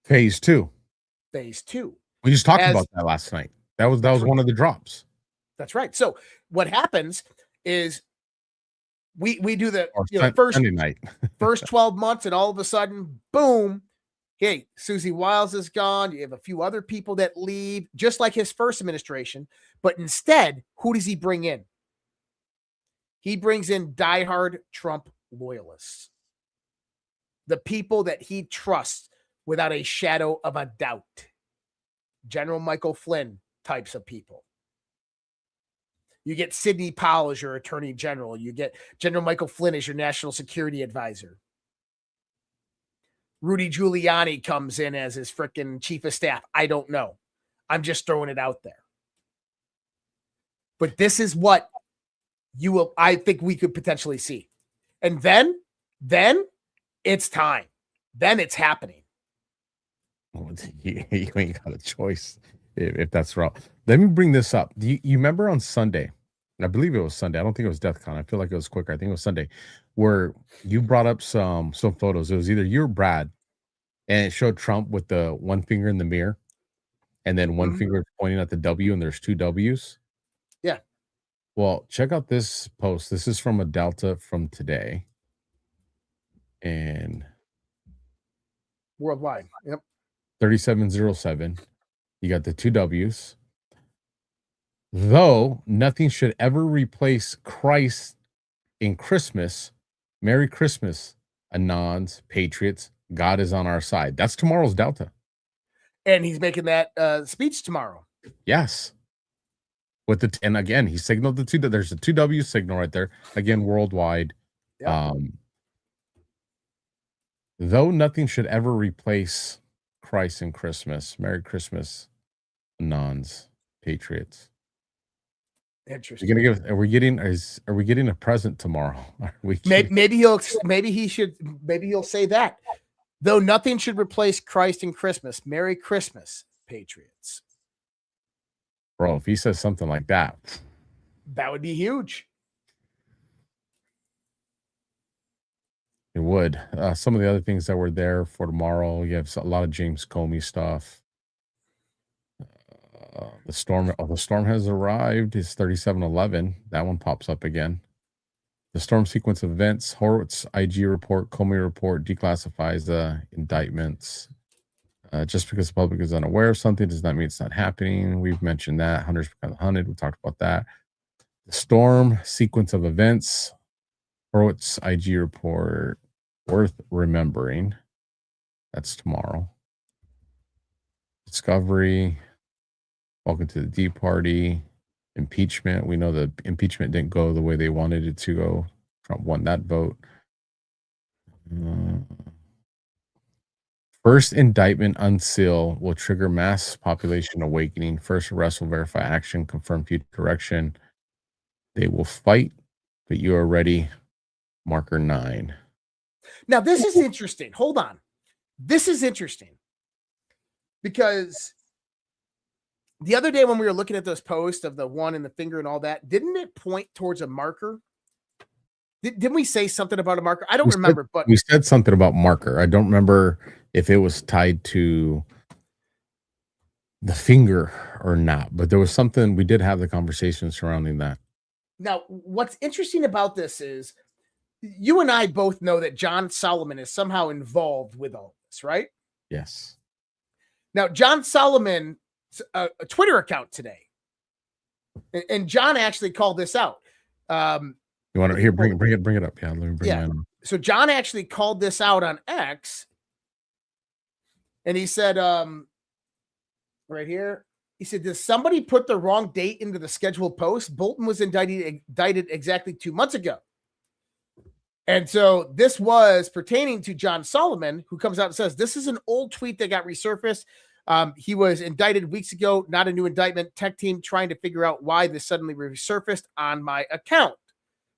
Phase 2. Phase 2. We just talked about that last night. That was one of the drops. That's right. So what happens is we do the first 12 months, and all of a sudden, boom, hey, Susie Wiles is gone. You have a few other people that leave, just like his first administration. But instead, who does he bring in? He brings in diehard Trump loyalists, the people that he trusts without a shadow of a doubt. General Michael Flynn types of people. You get Sidney Powell as your attorney general. You get General Michael Flynn as your national security advisor. Rudy Giuliani comes in as his freaking chief of staff. I don't know. I'm just throwing it out there. But this is what I think we could potentially see. And then it's time. Then it's happening. You ain't got a choice if that's wrong. Let me bring this up. You remember on Sunday, I believe it was Sunday. I don't think it was DEFCON. I feel like it was quicker. I think it was Sunday, where you brought up some photos. It was either you or Brad, and it showed Trump with the one finger in the mirror, and then one finger pointing at the W, and there's two W's. Yeah. Well, check out this post. This is from a Delta from today, and worldwide. Yep. 3707. You got the two W's. Though nothing should ever replace Christ in Christmas, Merry Christmas, Anons, Patriots, God is on our side. That's tomorrow's Delta. And he's making that speech tomorrow. Yes. And again, he signaled the two. There's a 2W signal right there. Again, worldwide. Yep. Though nothing should ever replace Christ in Christmas, Merry Christmas, Anons, Patriots. Interesting. Are we getting a present tomorrow? Maybe he'll say that. Though nothing should replace Christ in Christmas. Merry Christmas, Patriots. Bro, if he says something like that, that would be huge. It would. Some of the other things that were there for tomorrow, you have a lot of James Comey stuff. The storm has arrived. It's 3711. That one pops up again. The storm sequence of events, Horowitz IG report, Comey report declassifies the indictments. Just because the public is unaware of something does not mean it's not happening. We've mentioned that. Hunters become hunted. We talked about that. The storm sequence of events, Horowitz IG report Worth remembering. That's tomorrow. Discovery. Welcome to the Tea Party. Impeachment. We know the impeachment didn't go the way they wanted it to go. Trump won that vote. First indictment unseal will trigger mass population awakening. First arrest will verify action, confirm future direction. They will fight, but you are ready. Marker 9. Now, this is interesting. Hold on. This is interesting because the other day when we were looking at those posts of the one and the finger and all that, didn't it point towards a marker? Didn't we say something about a marker? I don't remember, but we said something about marker. I don't remember if it was tied to the finger or not, but there was something. We did have the conversation surrounding that. now what's interesting about this is you and I both know that John Solomon is somehow involved with all this, right? Yes. Now, John Solomon, a Twitter account today, and John actually called this out. You want to here? Bring it up. Yeah, let me bring mine up. So John actually called this out on X, and he said, right here, he said, "Does somebody put the wrong date into the scheduled post? Bolton was indicted exactly 2 months ago." And so this was pertaining to John Solomon, who comes out and says, "This is an old tweet that got resurfaced. He was indicted weeks ago, not a new indictment. Tech team trying to figure out why this suddenly resurfaced on my account."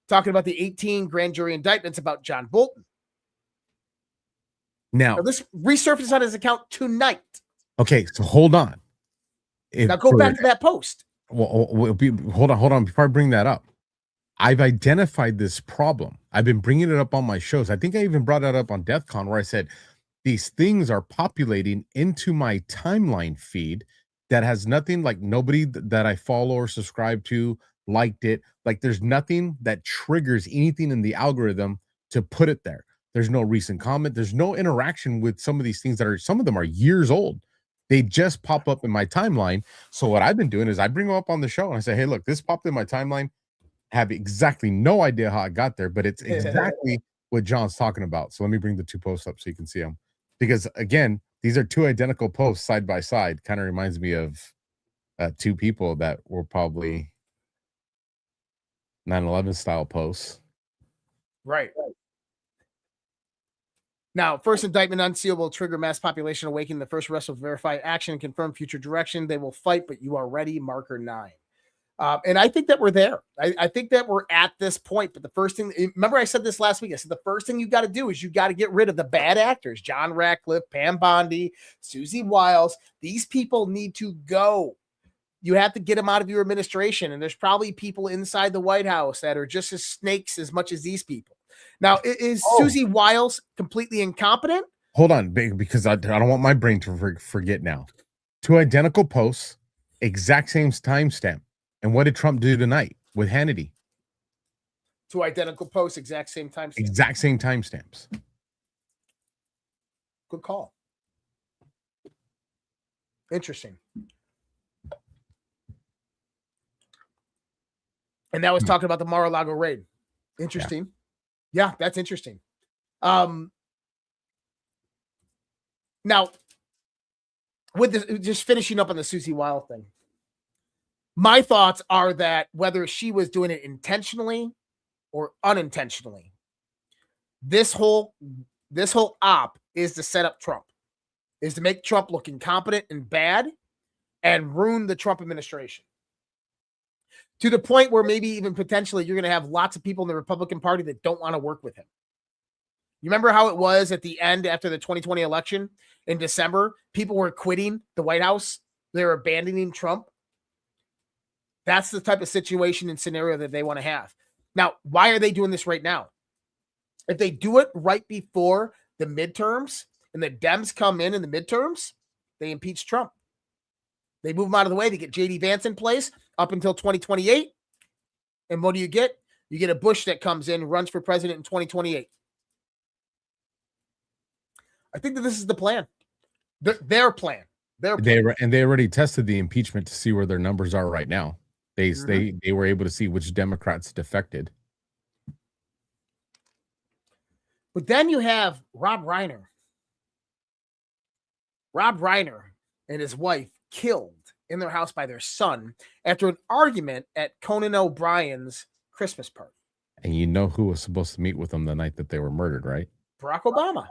Talking about the 18 grand jury indictments about John Bolton. Now this resurfaced on his account tonight. Okay, so hold on. Now go back to that post. Well, hold on. Before I bring that up, I've identified this problem. I've been bringing it up on my shows. I think I even brought it up on DEFCON where I said these things are populating into my timeline feed that has nothing, like nobody that I follow or subscribe to liked it. Like there's nothing that triggers anything in the algorithm to put it there. There's no recent comment. There's no interaction with some of these things that are, some of them are years old. They just pop up in my timeline. So what I've been doing is I bring them up on the show and I say, hey, look, this popped in my timeline. Have exactly no idea how I got there, but it's exactly what John's talking about. So let me bring the two posts up so you can see them. Because again, these are two identical posts side by side. Kind of reminds me of two people that were probably 9/11 style posts. Right. Now, first indictment unsealed will trigger mass population awakening. The first arrest will verify action and confirm future direction. They will fight, but you are ready. Marker 9. And I think that we're there. I think that we're at this point. But the first thing, remember I said this last week, I said the first thing you got to do is you got to get rid of the bad actors. John Ratcliffe, Pam Bondi, Susie Wiles. These people need to go. You have to get them out of your administration. And there's probably people inside the White House that are just as snakes as much as these people. Now, is Susie Wiles completely incompetent? Hold on, because I don't want my brain to forget now. Two identical posts, exact same timestamp. And what did Trump do tonight with Hannity? Two identical posts, exact same timestamps. Exact same timestamps. Good call. Interesting. And that was talking about the Mar-a-Lago raid. Interesting. Yeah, that's interesting. Now, with this, just finishing up on the Susie Wiles thing, my thoughts are that whether she was doing it intentionally or unintentionally, this whole op is to set up Trump, is to make Trump look incompetent and bad and ruin the Trump administration. To the point where maybe even potentially you're going to have lots of people in the Republican Party that don't want to work with him. You remember how it was at the end after the 2020 election in December? People were quitting the White House. They were abandoning Trump. That's the type of situation and scenario that they want to have. Now, why are they doing this right now? If they do it right before the midterms and the Dems come in the midterms, they impeach Trump. They move him out of the way to get J.D. Vance in place up until 2028. And what do you get? You get a Bush that comes in, runs for president in 2028. I think that this is the plan. Their plan. They already tested the impeachment to see where their numbers are right now. They were able to see which Democrats defected. But then you have Rob Reiner. Rob Reiner and his wife killed in their house by their son after an argument at Conan O'Brien's Christmas party. And you know who was supposed to meet with them the night that they were murdered, right? Barack Obama.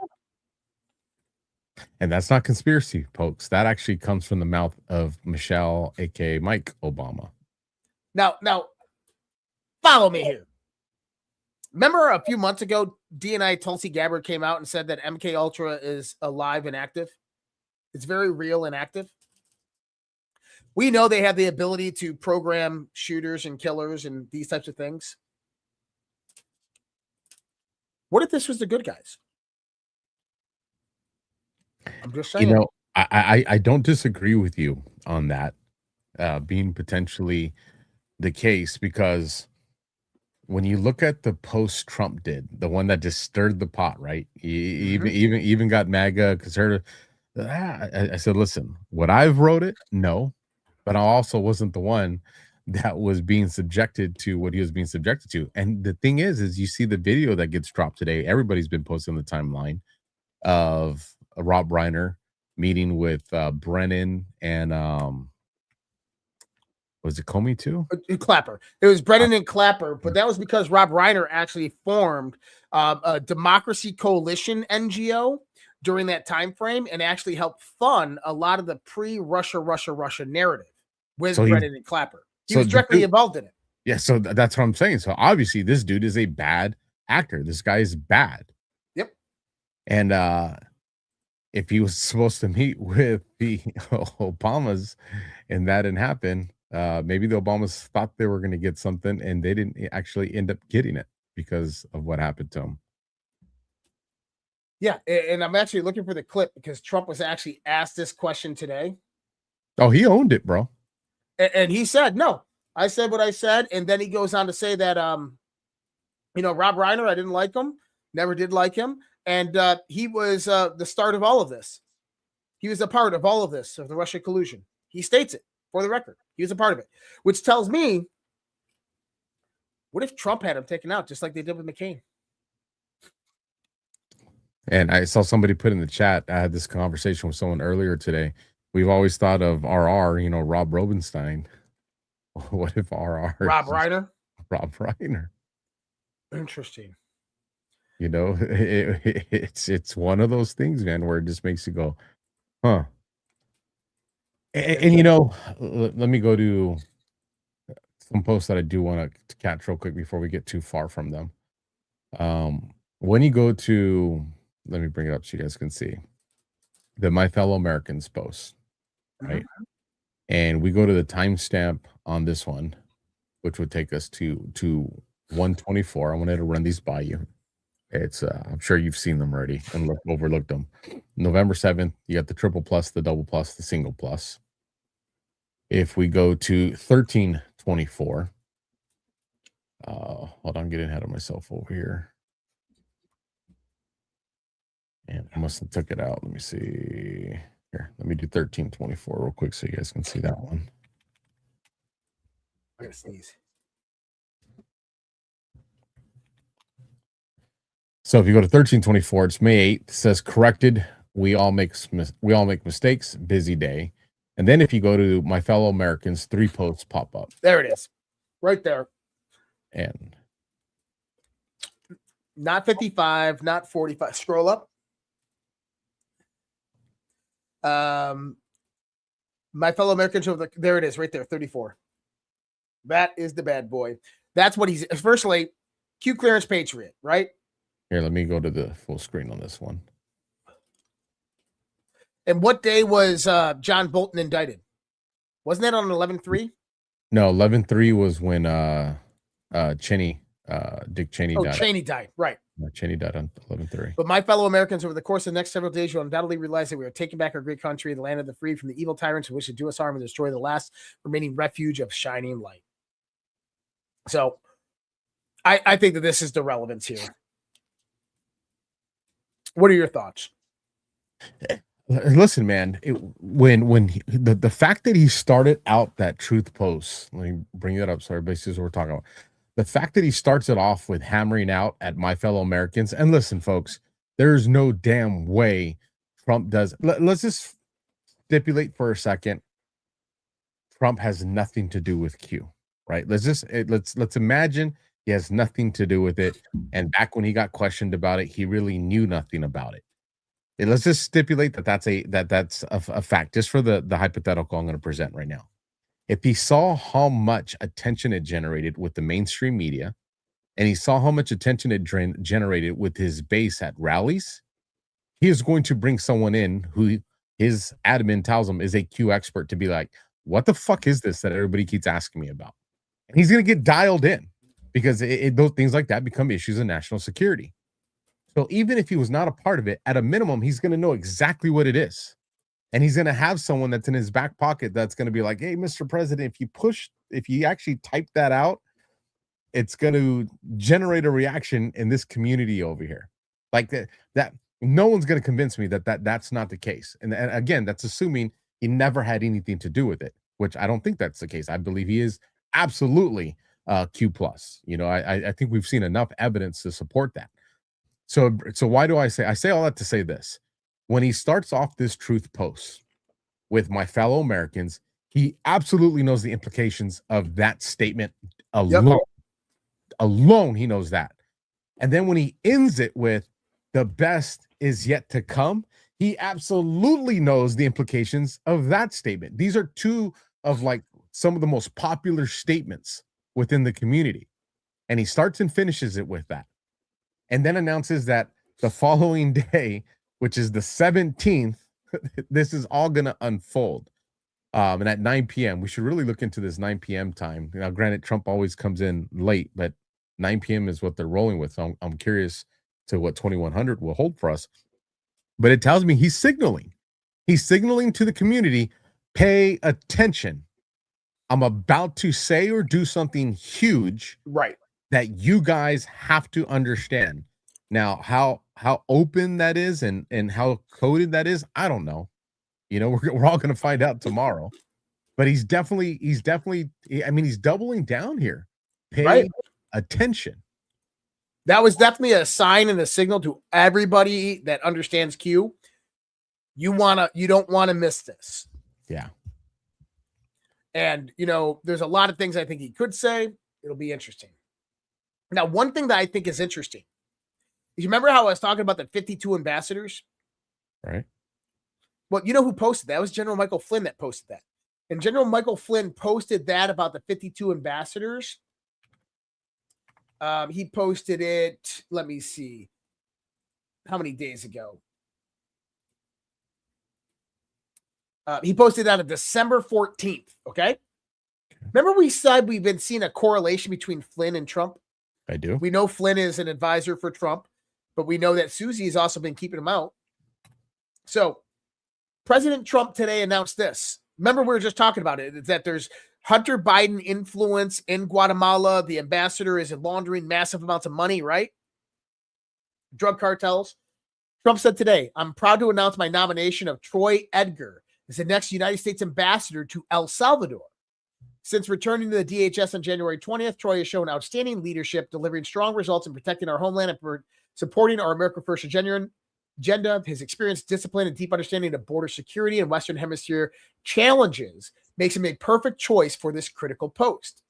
And that's not conspiracy, folks. That actually comes from the mouth of Michelle, aka Mike Obama. Now, follow me here. Remember a few months ago, DNI Tulsi Gabbard came out and said that MK Ultra is alive and active. It's very real and active. We know they have the ability to program shooters and killers and these types of things. What if this was the good guys? I'm just saying. You know, I don't disagree with you on that being potentially the case, because when you look at the post Trump did, the one that just stirred the pot, right? Even got MAGA conservative. I said, listen, what I've wrote it, no, but I also wasn't the one that was being subjected to what he was being subjected to. And the thing is you see the video that gets dropped today. Everybody's been posting the timeline of Rob Reiner meeting with Brennan and was it Comey too? Clapper. It was Brennan and Clapper, but that was because Rob Reiner actually formed a Democracy Coalition NGO during that time frame and actually helped fund a lot of the pre-Russia narrative with Brennan and Clapper. He was directly involved in it. Yeah, so that's what I'm saying. So obviously this dude is a bad actor. This guy is bad. Yep. And if he was supposed to meet with the Obamas and that didn't happen, maybe the Obamas thought they were going to get something and they didn't actually end up getting it because of what happened to him. Yeah, and I'm actually looking for the clip because Trump was actually asked this question today. Oh, he owned it, bro. And he said, no, I said what I said. And then he goes on to say that, Rob Reiner, I didn't like him, never did like him. And he was the start of all of this. He was a part of all of this, of the Russia collusion. He states it for the record. He was a part of it, which tells me, what if Trump had him taken out just like they did with McCain? And I saw somebody put in the chat, I had this conversation with someone earlier today. We've always thought of RR, Rob Robenstein. What if RR? Rob Reiner? Rob Reiner. Interesting. It's one of those things, man, where it just makes you go, huh? And let me go to some posts that I do want to catch real quick before we get too far from them. When you go to, let me bring it up so you guys can see the My Fellow Americans post, right? And we go to the timestamp on this one, which would take us to 124. I wanted to run these by you. It's I'm sure you've seen them already and overlooked them. November 7th, you got the triple plus, the double plus, the single plus. If we go to 1324, hold on, I'm getting ahead of myself over here. And I must have took it out. Let me see. Here, let me do 1324 real quick so you guys can see that one. I gotta sneeze. So if you go to 1324, it's May 8th. It says corrected. We all make mistakes. Busy day. And then if you go to My Fellow Americans, 3 posts pop up. There it is. Right there. And not 55, not 45. Scroll up. My Fellow Americans, there it is, right there, 34. That is the bad boy. That's what he's. Firstly, Q clearance patriot, right? Here, let me go to the full screen on this one. And what day was John Bolton indicted? Wasn't that on 11/3? No, 11/3 was when Cheney, Dick Cheney died. Cheney died, right. Cheney died on 11/3. But my fellow Americans, over the course of the next several days, you'll undoubtedly realize that we are taking back our great country, the land of the free, from the evil tyrants who wish to do us harm and destroy the last remaining refuge of shining light. So I think that this is the relevance here. What are your thoughts? Listen, man, the fact that he started out that truth post, let me bring that up so everybody sees what we're talking about. the fact that he starts it off with hammering out at my fellow Americans, and listen, folks, there's no damn way Trump does. Let's just stipulate for a second. Trump has nothing to do with Q, right? Let's imagine he has nothing to do with it. And back when he got questioned about it, he really knew nothing about it. And let's just stipulate that that's a fact, just for the hypothetical I'm going to present right now. If he saw how much attention it generated with the mainstream media, and he saw how much attention it generated with his base at rallies, he is going to bring someone in who his admin tells him is a Q expert to be like, what the fuck is this that everybody keeps asking me about? And he's going to get dialed in because those things like that become issues of national security. So even if he was not a part of it, at a minimum, he's going to know exactly what it is. And he's going to have someone that's in his back pocket that's going to be like, hey, Mr. President, if you actually type that out, it's going to generate a reaction in this community over here. Like that no one's going to convince me that's not the case. And again, that's assuming he never had anything to do with it, which I don't think that's the case. I believe he is absolutely Q+. I think we've seen enough evidence to support that. So why do I say all that to say this? When he starts off this truth post with my fellow Americans, he absolutely knows the implications of that statement alone. Yep. Alone, he knows that. And then when he ends it with the best is yet to come, he absolutely knows the implications of that statement. These are two of like some of the most popular statements within the community. And he starts and finishes it with that. And then announces that the following day, which is the 17th, this is all going to unfold. And at 9 p.m., we should really look into this 9 p.m. time. Now, granted, Trump always comes in late, but 9 p.m. is what they're rolling with. So I'm curious to what 2100 will hold for us. But it tells me he's signaling. He's signaling to the community, pay attention. I'm about to say or do something huge. Right. That you guys have to understand. Now, how open that is and how coded that is, I don't know. We're all going to find out tomorrow. But he's definitely, I mean, he's doubling down here. Pay attention. That was definitely a sign and a signal to everybody that understands Q. You don't want to miss this. Yeah. And, there's a lot of things I think he could say. It'll be interesting. Now, one thing that I think is interesting is, you remember how I was talking about the 52 ambassadors? Right. Well, you know who posted that? It was General Michael Flynn that posted that. And General Michael Flynn posted that about the 52 ambassadors. He posted it, let me see, how many days ago? He posted that on December 14th, okay? Remember we said we've been seeing a correlation between Flynn and Trump? I do. We know Flynn is an advisor for Trump, but we know that Susie has also been keeping him out. So President Trump today announced this. Remember, we were just talking about it, that there's Hunter Biden influence in Guatemala. The ambassador is laundering massive amounts of money, right? Drug cartels. Trump said today, I'm proud to announce my nomination of Troy Edgar as the next United States ambassador to El Salvador. Since returning to the DHS on January 20th, Troy has shown outstanding leadership, delivering strong results in protecting our homeland and supporting our America First agenda. His experience, discipline, and deep understanding of border security and Western Hemisphere challenges makes him a perfect choice for this critical post.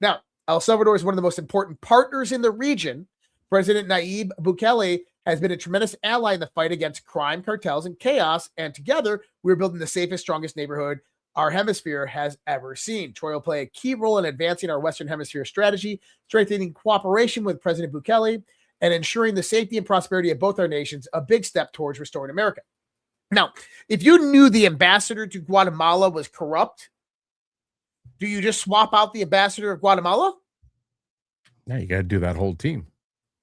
Now, El Salvador is one of the most important partners in the region. President Nayib Bukele has been a tremendous ally in the fight against crime, cartels, and chaos, and together, we're building the safest, strongest neighborhood our hemisphere has ever seen. Troy will play a key role in advancing our Western Hemisphere strategy, strengthening cooperation with President Bukele, and ensuring the safety and prosperity of both our nations, a big step towards restoring America. Now, if you knew the ambassador to Guatemala was corrupt, do you just swap out the ambassador of Guatemala? No, you got to do that whole team.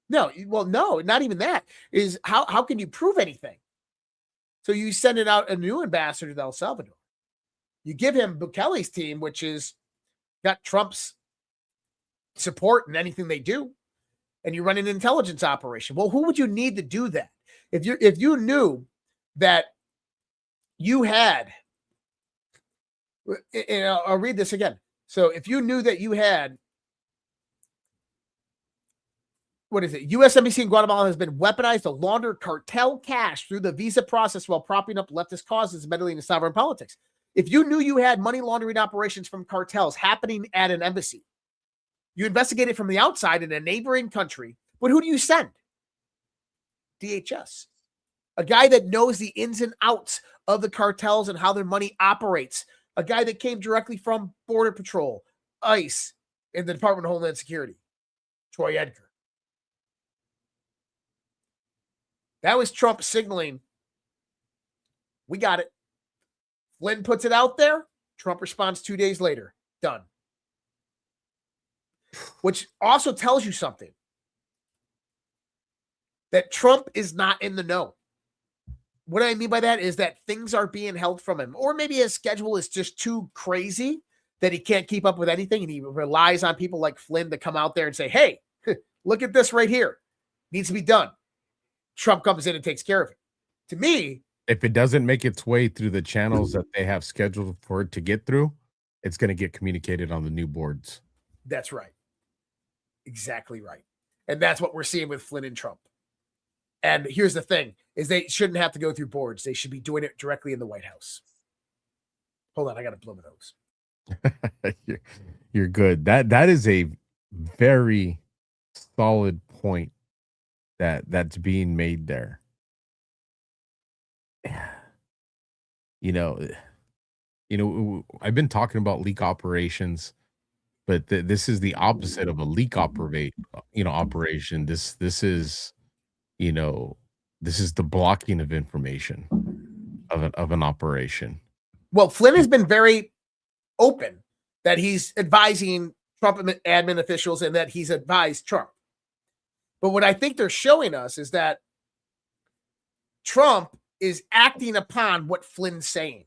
No, well, no, not even that. Is how can you prove anything? So you send it out a new ambassador to El Salvador. You give him Bukele's team, which is got Trump's support in anything they do, and you run an intelligence operation. Well, who would you need to do that? If you knew that you had, and I'll read this again. So if you knew that you had what is it? U.S. Embassy in Guatemala has been weaponized to launder cartel cash through the visa process while propping up leftist causes meddling in sovereign politics. If you knew you had money laundering operations from cartels happening at an embassy, you investigate it from the outside in a neighboring country, but who do you send? DHS. A guy that knows the ins and outs of the cartels and how their money operates. A guy that came directly from Border Patrol, ICE, and the Department of Homeland Security. Troy Edgar. That was Trump signaling, we got it. Flynn puts it out there. Trump responds 2 days later. Done. Which also tells you something. That Trump is not in the know. What I mean by that is that things are being held from him. Or maybe his schedule is just too crazy that he can't keep up with anything. And he relies on people like Flynn to come out there and say, hey, look at this right here. Needs to be done. Trump comes in and takes care of it. To me, if it doesn't make its way through the channels that they have scheduled for it to get through, it's going to get communicated on the new boards. that's right. Exactly right. And that's what we're seeing with Flynn and Trump. And here's the thing, is they shouldn't have to go through boards. They should be doing it directly in the White House. Hold on, I got to blow my nose. You're good. That is a very solid point that's being made there. You know, I've been talking about leak operations, but this is the opposite of a leak operation. This is, this is the blocking of information of an operation. Well, Flynn has been very open that he's advising Trump admin officials and that he's advised Trump. But what I think they're showing us is that Trump is acting upon what Flynn's saying.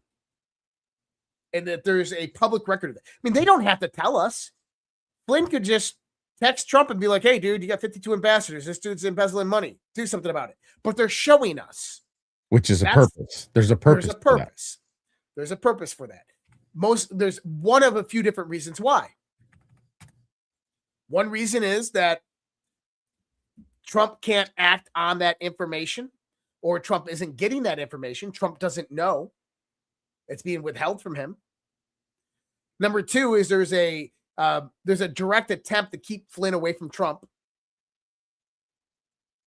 And that there's a public record of it. I mean, they don't have to tell us. Flynn could just text Trump and be like, hey, dude, you got 52 ambassadors. This dude's embezzling money. Do something about it. But they're showing us. Which is a purpose. There's a purpose. There's a purpose. There's a purpose for that. There's one of a few different reasons why. One reason is that Trump can't act on that information, or Trump isn't getting that information. Trump doesn't know. It's being withheld from him. Number two is there's a direct attempt to keep Flynn away from Trump.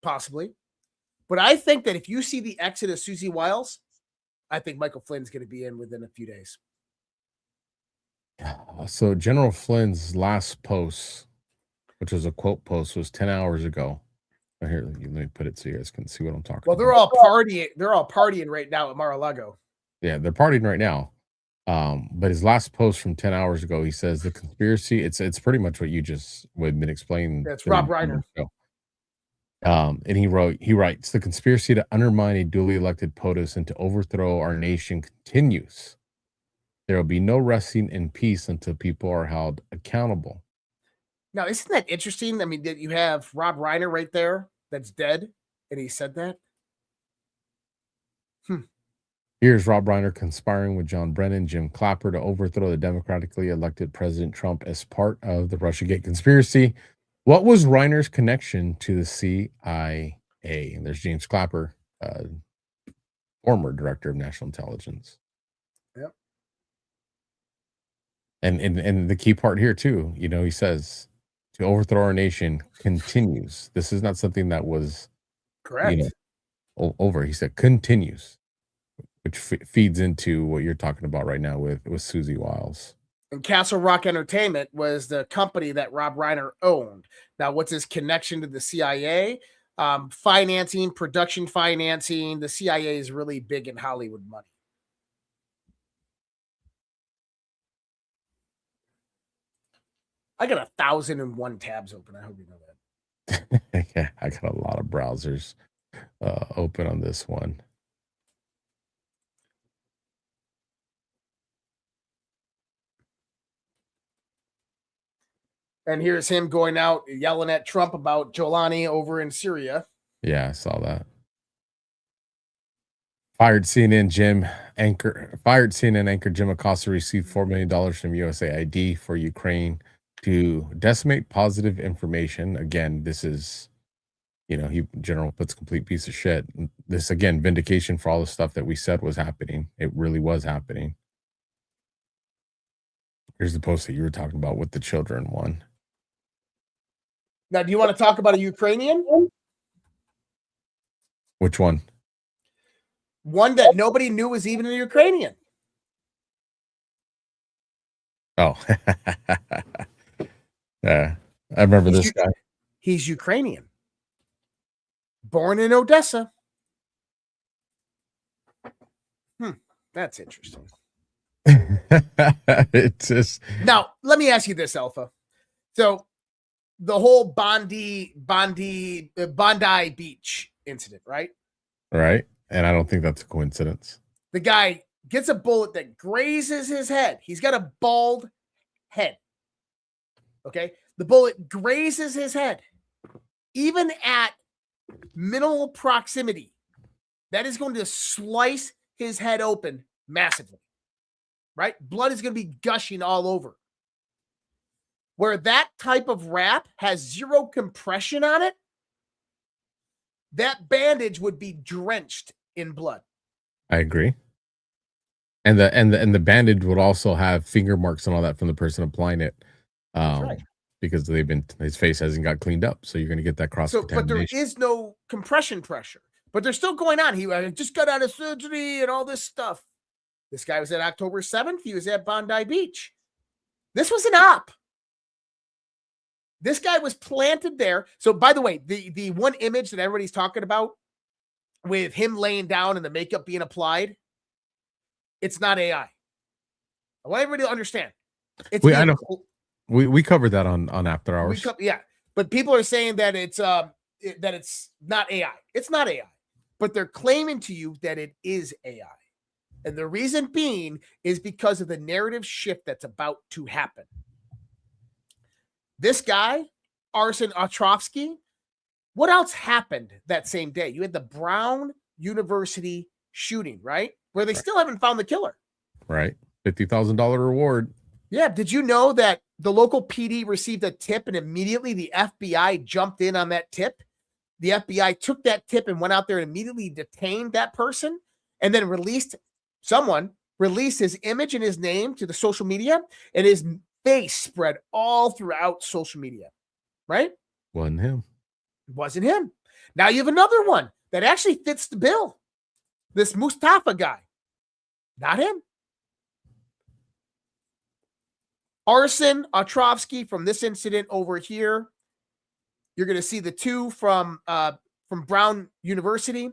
Possibly. But I think that if you see the exit of Susie Wiles, I think Michael Flynn's going to be in within a few days. So General Flynn's last post, which was a quote post, was 10 hours ago. Here, let me put it so you guys can see what I'm talking about. Well, they're all partying. They're all partying right now at Mar-a-Lago. Yeah, they're partying right now. But his last post from 10 hours ago, he says the conspiracy, it's pretty much what you just would have been explaining. That's Rob Reiner. And he writes, the conspiracy to undermine a duly elected POTUS and to overthrow our nation continues. There will be no resting in peace until people are held accountable. Now, isn't that interesting? I mean, that you have Rob Reiner right there that's dead, and he said that? Here's Rob Reiner conspiring with John Brennan, Jim Clapper to overthrow the democratically elected President Trump as part of the Russiagate conspiracy. What was Reiner's connection to the CIA? And there's James Clapper, former director of national intelligence. Yep. And the key part here too, he says to overthrow our nation continues. This is not something that was correct. Over. He said continues, which feeds into what you're talking about right now with Susie Wiles. And Castle Rock Entertainment was the company that Rob Reiner owned. Now, what's his connection to the CIA? Financing, production financing. The CIA is really big in Hollywood money. I got 1,001 tabs open. I hope you know that. Yeah, I got a lot of browsers open on this one. And here's him going out yelling at Trump about Jolani over in Syria. Yeah, I saw that. Fired CNN anchor Jim Acosta received $4 million from USAID for Ukraine to decimate positive information. Again, this is General Putt's complete piece of shit. This, again, vindication for all the stuff that we said was happening. It really was happening. Here's the post that you were talking about with the children one. Now, do you want to talk about a Ukrainian? Which one? One that nobody knew was even a Ukrainian. Oh. Yeah, I remember this guy. He's Ukrainian. Born in Odessa. That's interesting. It's just... Now, let me ask you this, Alpha. So, the whole Bondi Beach incident, right? Right. And I don't think that's a coincidence. The guy gets a bullet that grazes his head. He's got a bald head. Okay. The bullet grazes his head. Even at minimal proximity, that is going to slice his head open massively. Right? Blood is going to be gushing all over. Where that type of wrap has zero compression on it, that bandage would be drenched in blood. I agree. And the bandage would also have finger marks and all that from the person applying it. Right. Because his face hasn't got cleaned up. So you're going to get that cross contamination. But there is no compression pressure. But they're still going on. He just got out of surgery and all this stuff. This guy was at October 7th. He was at Bondi Beach. This was an op. This guy was planted there. So, by the way, the one image that everybody's talking about with him laying down and the makeup being applied, it's not AI. I want everybody to understand. I know. We covered that on After Hours. But people are saying that it's not AI. It's not AI. But they're claiming to you that it is AI. And the reason being is because of the narrative shift that's about to happen. This guy, Arsen Ostrovsky, what else happened that same day? You had the Brown University shooting, right? Where they still haven't found the killer. Right. $50,000 reward. Yeah. Did you know that the local PD received a tip and immediately the FBI jumped in on that tip? The FBI took that tip and went out there and immediately detained that person and then released his image and his name to the social media, and his face spread all throughout social media, right? Wasn't him. Now you have another one that actually fits the bill. This Mustafa guy. Not him. Arsen Ostrovsky from this incident over here. You're going to see the two from Brown University.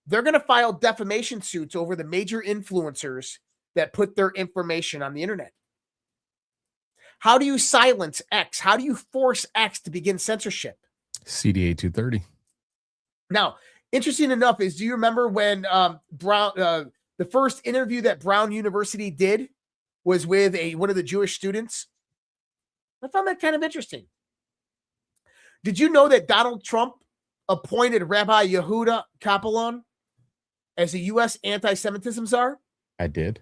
They're going to file defamation suits over the major influencers that put their information on the internet. How do you silence X? How do you force X to begin censorship? CDA 230. Now, interesting enough do you remember when the first interview that Brown University did was with one of the Jewish students? I found that kind of interesting. Did you know that Donald Trump appointed Rabbi Yehuda Kaplan as a U.S. anti-Semitism czar? I did.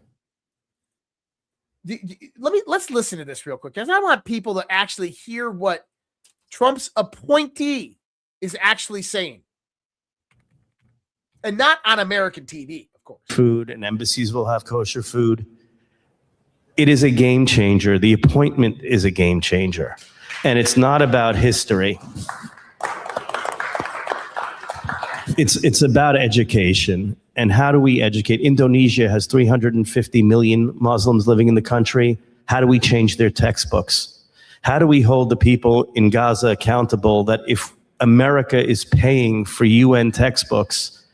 Let's listen to this real quick, because I want people to actually hear what Trump's appointee is actually saying, and not on American TV, of course. Food, and embassies will have kosher food. It is a game changer. The appointment is a game changer, and it's not about history. It's about education. And how do we educate? Indonesia has 350 million Muslims living in the country. How do we change their textbooks? How do we hold the people in Gaza accountable that if America is paying for UN textbooks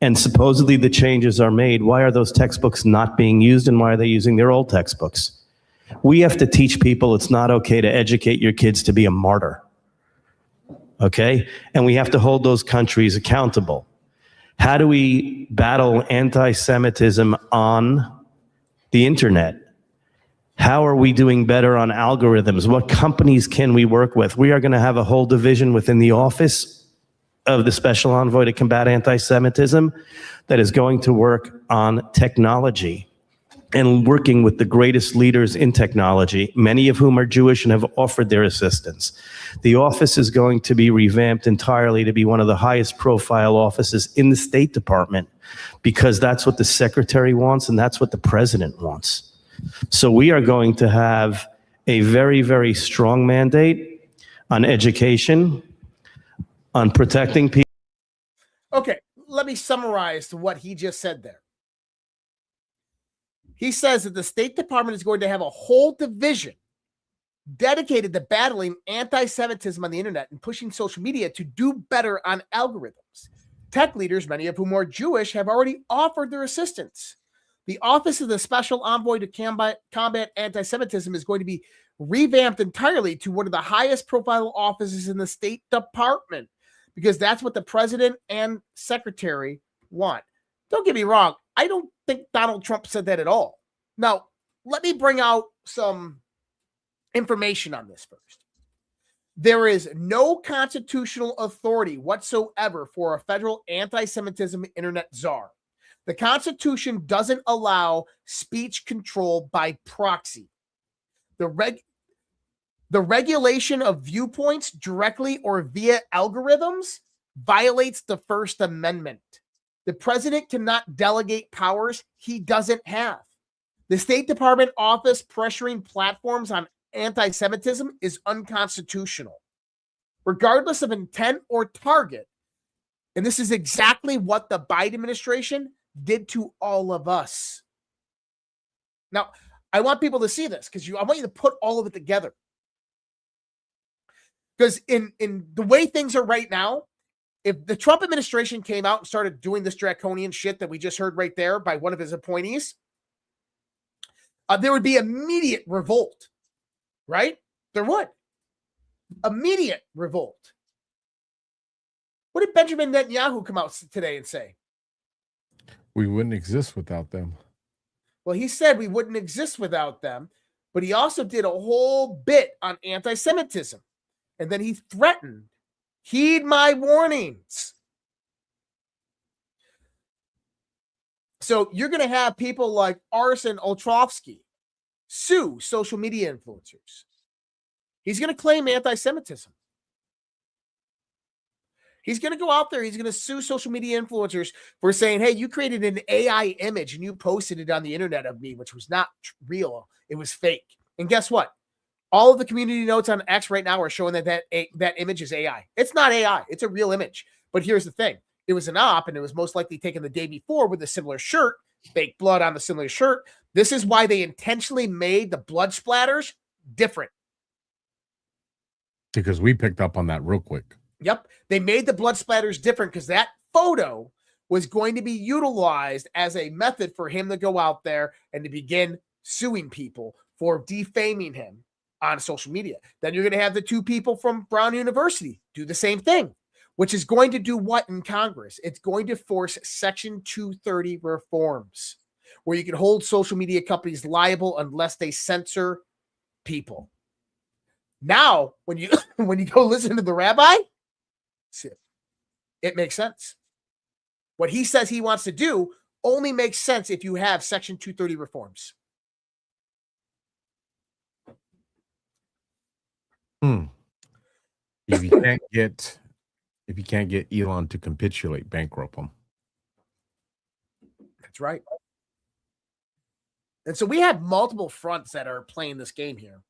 and supposedly the changes are made, why are those textbooks not being used and why are they using their old textbooks? We have to teach people it's not okay to educate your kids to be a martyr. Okay? And we have to hold those countries accountable. How do we battle anti-Semitism on the internet? How are we doing better on algorithms? What companies can we work with? We are going to have a whole division within the office of the Special Envoy to combat anti-Semitism that is going to work on technology. and working with the greatest leaders in technology, many of whom are Jewish and have offered their assistance. The office is going to be revamped entirely to be one of the highest profile offices in the State Department, because that's what the secretary wants and that's what the president wants. So we are going to have a very, very strong mandate on education, on protecting people. Okay, let me summarize what he just said there. He says that the State Department is going to have a whole division dedicated to battling anti-Semitism on the internet and pushing social media to do better on algorithms. Tech leaders, many of whom are Jewish, have already offered their assistance. The Office of the Special Envoy to Combat Anti-Semitism is going to be revamped entirely to one of the highest profile offices in the State Department, because that's what the president and secretary want. Don't get me wrong. I don't think Donald Trump said that at all. Now, let me bring out some information on this first. There is no constitutional authority whatsoever for a federal anti-Semitism internet czar. The Constitution doesn't allow speech control by proxy. The regulation of viewpoints directly or via algorithms violates the First Amendment. The president cannot delegate powers he doesn't have. The State Department office pressuring platforms on anti-Semitism is unconstitutional, regardless of intent or target. And this is exactly what the Biden administration did to all of us. Now, I want people to see this because I want you to put all of it together. Because in the way things are right now, if the Trump administration came out and started doing this draconian shit that we just heard right there by one of his appointees, there would be immediate revolt, right? There would. Immediate revolt. What did Benjamin Netanyahu come out today and say? We wouldn't exist without them. Well, he said we wouldn't exist without them, but he also did a whole bit on anti-Semitism. And then he threatened, heed my warnings. So you're going to have people like Arsen Oltrovsky sue social media influencers. He's going to claim anti-Semitism. He's going to go out there. He's going to sue social media influencers for saying, hey, you created an AI image and you posted it on the internet of me, which was not real. It was fake. And guess what? All of the community notes on X right now are showing that image is AI. It's not AI. It's a real image. But here's the thing. It was an op, and it was most likely taken the day before with a similar shirt, fake blood on the similar shirt. This is why they intentionally made the blood splatters different. Because we picked up on that real quick. Yep. They made the blood splatters different because that photo was going to be utilized as a method for him to go out there and to begin suing people for defaming him on social media. Then you're going to have the two people from Brown University do the same thing, which is going to do what in Congress? It's going to force Section 230 reforms, where you can hold social media companies liable unless they censor people. Now, when you go listen to the rabbi, it makes sense. What he says he wants to do only makes sense if you have Section 230 reforms. If you can't get Elon to capitulate, bankrupt him. That's right. And so we have multiple fronts that are playing this game here,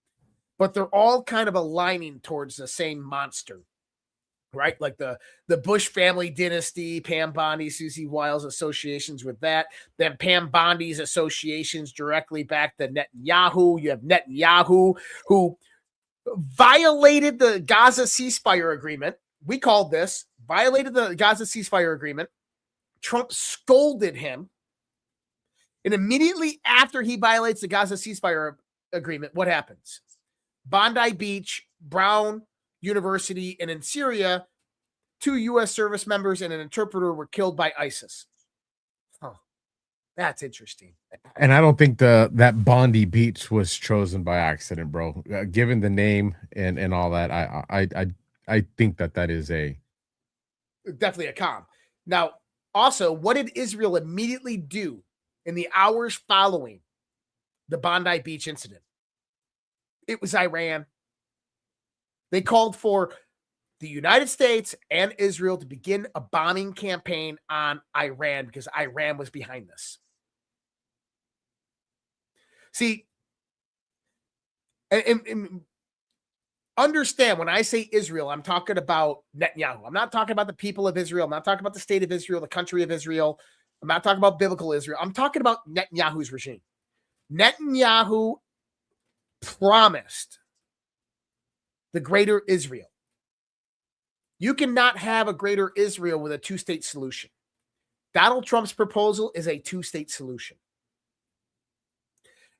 but they're all kind of aligning towards the same monster, right? Like the Bush family dynasty, Pam Bondi, Susie Wiles associations with that. Then Pam Bondi's associations directly back to Netanyahu. You have Netanyahu who violated the Gaza ceasefire agreement. We called this, violated the Gaza ceasefire agreement. Trump scolded him. And immediately after he violates the Gaza ceasefire agreement, what happens? Bondi Beach, Brown University, and in Syria, 2 U.S. service members and an interpreter were killed by ISIS. Oh, that's interesting. And I don't think that Bondi Beach was chosen by accident, bro. Given the name and all that, I think that is definitely a com. Now, also, what did Israel immediately do in the hours following the Bondi Beach incident. It was Iran. They called for the United States and Israel to begin a bombing campaign on Iran because Iran was behind this. See, and understand when I say Israel, I'm talking about Netanyahu. I'm not talking about the people of Israel. I'm not talking about the state of Israel, the country of Israel. I'm not talking about biblical Israel. I'm talking about Netanyahu's regime. Netanyahu promised the greater Israel. You cannot have a greater Israel with a two-state solution. Donald Trump's proposal is a two-state solution.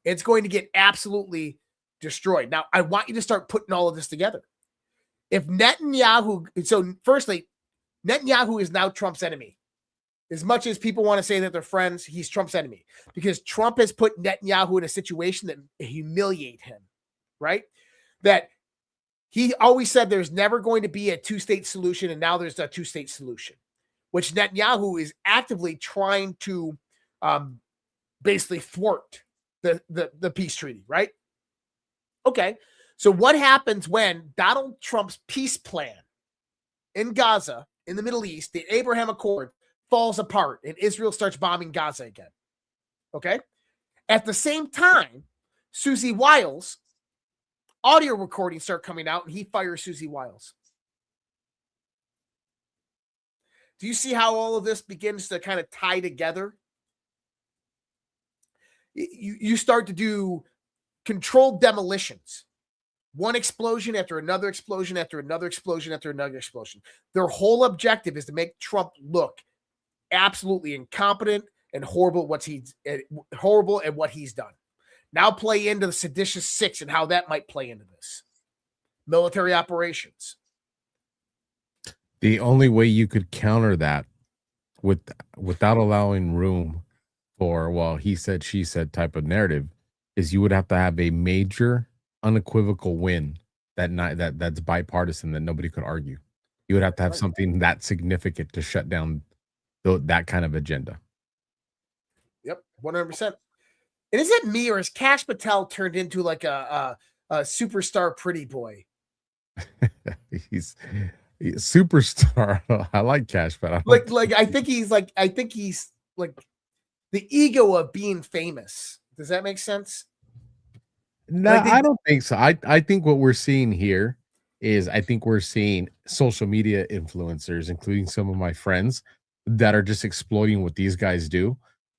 It's going to get absolutely destroyed. Now, I want you to start putting all of this together. If Netanyahu, so firstly, Netanyahu is now Trump's enemy. As much as people want to say that they're friends, he's Trump's enemy because Trump has put Netanyahu in a situation that humiliate him, right? That he always said there's never going to be a two-state solution, and now there's a two-state solution, which Netanyahu is actively trying to basically thwart the peace treaty, right? Okay, so what happens when Donald Trump's peace plan in Gaza, in the Middle East, the Abraham Accord, falls apart and Israel starts bombing Gaza again? Okay, at the same time, Susie Wiles audio recordings start coming out and he fires Susie Wiles. Do you see how all of this begins to kind of tie together? You start to do controlled demolitions. One explosion after another explosion after another explosion after another explosion. Their whole objective is to make Trump look absolutely incompetent and horrible at what he's done. Now play into the seditious six and how that might play into this. Military operations. The only way you could counter that without allowing room for, well, he said, she said type of narrative is you would have to have a major unequivocal win that's bipartisan that nobody could argue. You would have to have something that significant to shut down that kind of agenda. Yep, 100%. And is it me or is Kash Patel turned into like a superstar pretty boy? He's superstar. I like Kash, but I think he's like the ego of being famous. Does that make sense? No, I don't think so. I think what we're seeing here is I think we're seeing social media influencers, including some of my friends, that are just exploiting what these guys do,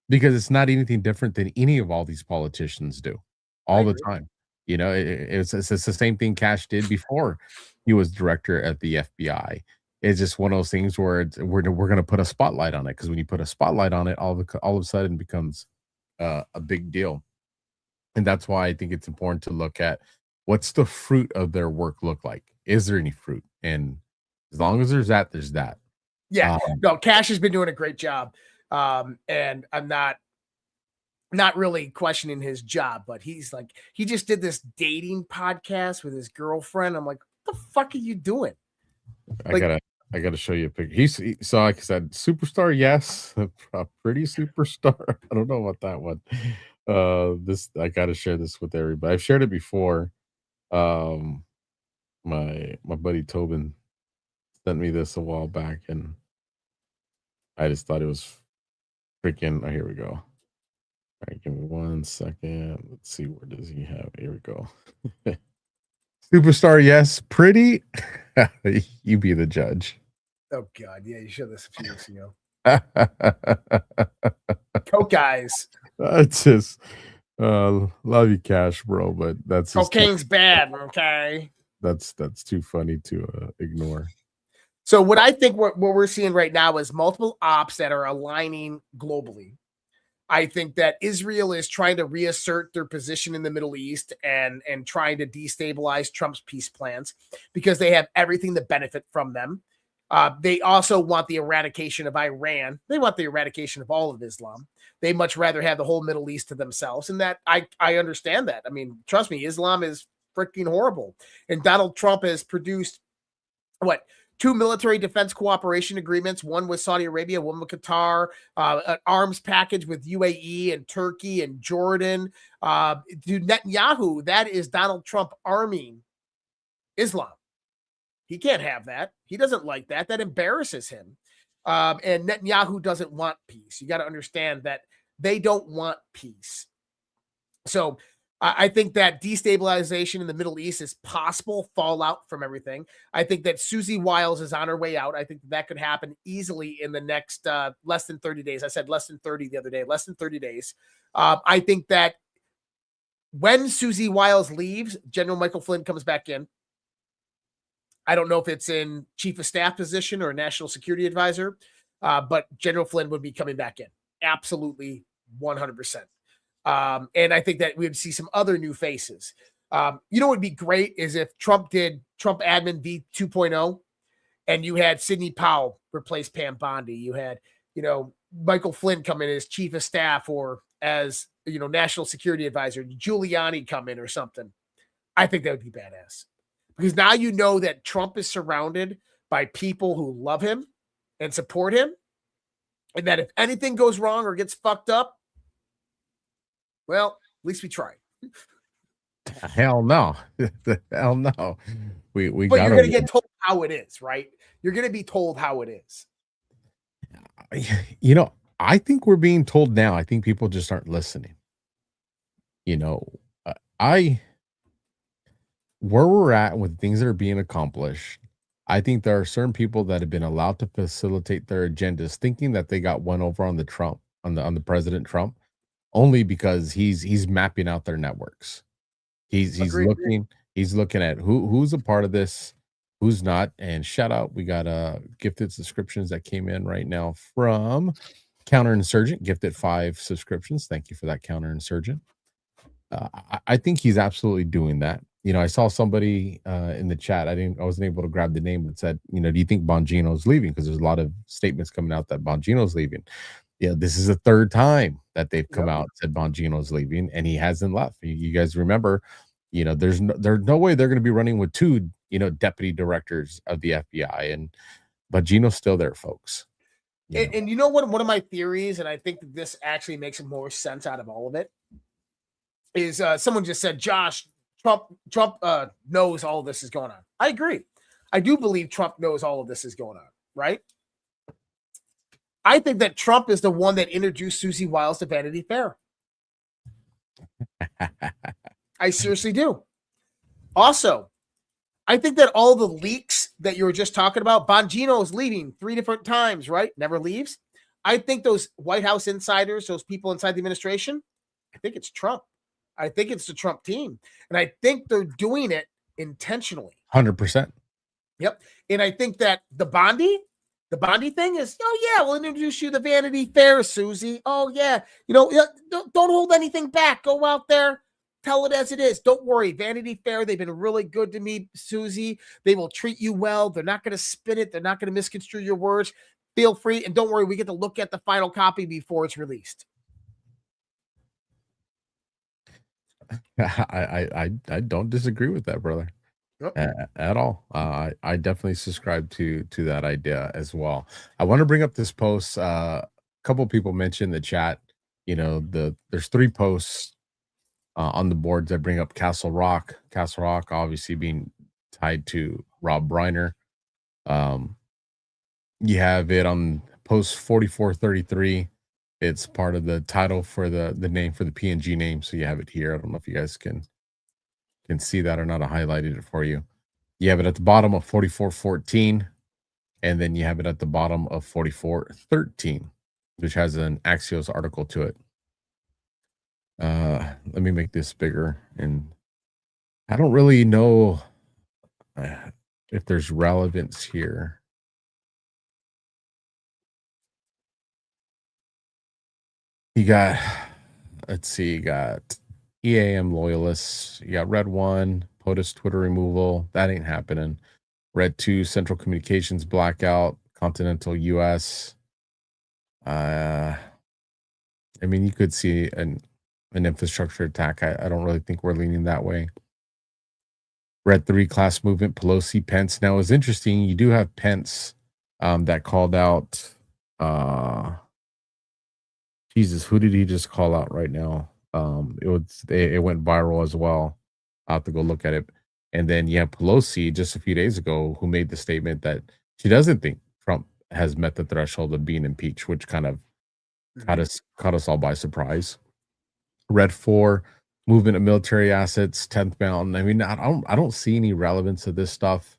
because it's not anything different than any of all these politicians do all the time. You know, it's the same thing Kash did before he was director at the FBI. It's just one of those things where we're going to put a spotlight on it, because when you put a spotlight on it, all of a sudden it becomes a big deal. And that's why I think it's important to look at what's the fruit of their work look like. Is there any fruit? And as long as there's that, there's that. Yeah, no, Kash has been doing a great job. And I'm not really questioning his job, but he just did this dating podcast with his girlfriend. I'm like, what the fuck are you doing? I gotta show you a picture. So like I said, superstar, yes, a pretty superstar. I don't know about that one. I gotta share this with everybody. I've shared it before. My buddy Tobin sent me this a while back, and I just thought it was freaking. Oh, here we go. All right, give me 1 second. Let's see, where does he have? Here we go. Superstar, yes. Pretty. You be the judge. Oh God, yeah, you showed this a few weeks ago. Coke guys. That's just love you, Kash, bro, but that's cocaine's bad. Okay, that's too funny to ignore. So what I think what we're seeing right now is multiple ops that are aligning globally. I think that Israel is trying to reassert their position in the Middle East and trying to destabilize Trump's peace plans because they have everything to benefit from them. They also want the eradication of Iran. They want the eradication of all of Islam. They much rather have the whole Middle East to themselves. And that I understand that. I mean, trust me, Islam is freaking horrible. And Donald Trump has produced 2 military defense cooperation agreements, one with Saudi Arabia, one with Qatar, an arms package with UAE and Turkey and Jordan. Dude, Netanyahu, that is Donald Trump arming Islam. He can't have that. He doesn't like that. That embarrasses him. And Netanyahu doesn't want peace. You got to understand that they don't want peace. So I think that destabilization in the Middle East is possible, fallout from everything. I think that Susie Wiles is on her way out. I think that could happen easily in the next less than 30 days. I said less than 30 the other day, less than 30 days. I think that when Susie Wiles leaves, General Michael Flynn comes back in. I don't know if it's in chief of staff position or national security advisor, but General Flynn would be coming back in. Absolutely 100%. And I think that we would see some other new faces. What would be great is if Trump did Trump admin V 2.0 and you had Sidney Powell replace Pam Bondi. You had, Michael Flynn come in as chief of staff or as, national security advisor, Giuliani come in or something. I think that would be badass because now you know that Trump is surrounded by people who love him and support him. And that if anything goes wrong or gets fucked up, well, at least we tried. Hell no. Hell no. But you're going to get told how it is, right? You're going to be told how it is. I think we're being told now. I think people just aren't listening. Where we're at with things that are being accomplished, I think there are certain people that have been allowed to facilitate their agendas, thinking that they got one over on the Trump, on the President Trump, only because he's mapping out their networks. He's looking at who's a part of this, who's not. And shout out, we got gifted subscriptions that came in right now from Counterinsurgent, gifted 5 subscriptions. Thank you for that, Counterinsurgent. I think he's absolutely doing that. I saw somebody in the chat. I wasn't able to grab the name, but said, do you think Bongino's leaving? Because there's a lot of statements coming out that Bongino's leaving. Yeah, this is the 3rd time that they've come out and said Bongino's leaving, and he hasn't left. You guys remember, there's no way they're going to be running with 2, deputy directors of the FBI, and Bongino's still there, folks. And one of my theories, and I think that this actually makes more sense out of all of it, is someone just said, Josh, Trump knows all of this is going on. I agree. I do believe Trump knows all of this is going on, right? I think that Trump is the one that introduced Susie Wiles to Vanity Fair. I seriously do. Also, I think that all the leaks that you were just talking about, Bongino is leaving 3 different times, right? Never leaves. I think those White House insiders, those people inside the administration, I think it's Trump. I think it's the Trump team. And I think they're doing it intentionally. 100%. Yep. And I think that the Bondi thing is, we'll introduce you to Vanity Fair, Susie. Oh, yeah. Don't hold anything back. Go out there. Tell it as it is. Don't worry. Vanity Fair, they've been really good to me, Susie. They will treat you well. They're not going to spin it. They're not going to misconstrue your words. Feel free. And don't worry, we get to look at the final copy before it's released. I don't disagree with that, brother. At all. I definitely subscribe to that idea as well. I want to bring up this post. A couple of people mentioned in the chat, there's 3 posts on the boards that bring up Castle Rock obviously being tied to Rob Reiner. You have it on post 4433. It's part of the title for the name for the PNG name, so you have it here. I don't know if you guys can see that or not. I highlighted it for you. You have it at the bottom of 4414, and then you have it at the bottom of 4413, which has an Axios article to it. Let me make this bigger, and I don't really know if there's relevance here. You got EAM loyalists. You got Red 1, POTUS Twitter removal. That ain't happening. Red 2, Central Communications blackout, Continental US. You could see an infrastructure attack. I don't really think we're leaning that way. Red 3 class movement, Pelosi, Pence. Now it's interesting. You do have Pence that called out. Jesus, who did he just call out right now? It went viral as well. I'll have to go look at it. And then you have Pelosi just a few days ago who made the statement that she doesn't think Trump has met the threshold of being impeached, which kind of caught us all by surprise. Red 4, movement of military assets, 10th Mountain. I mean, I don't see any relevance to this stuff,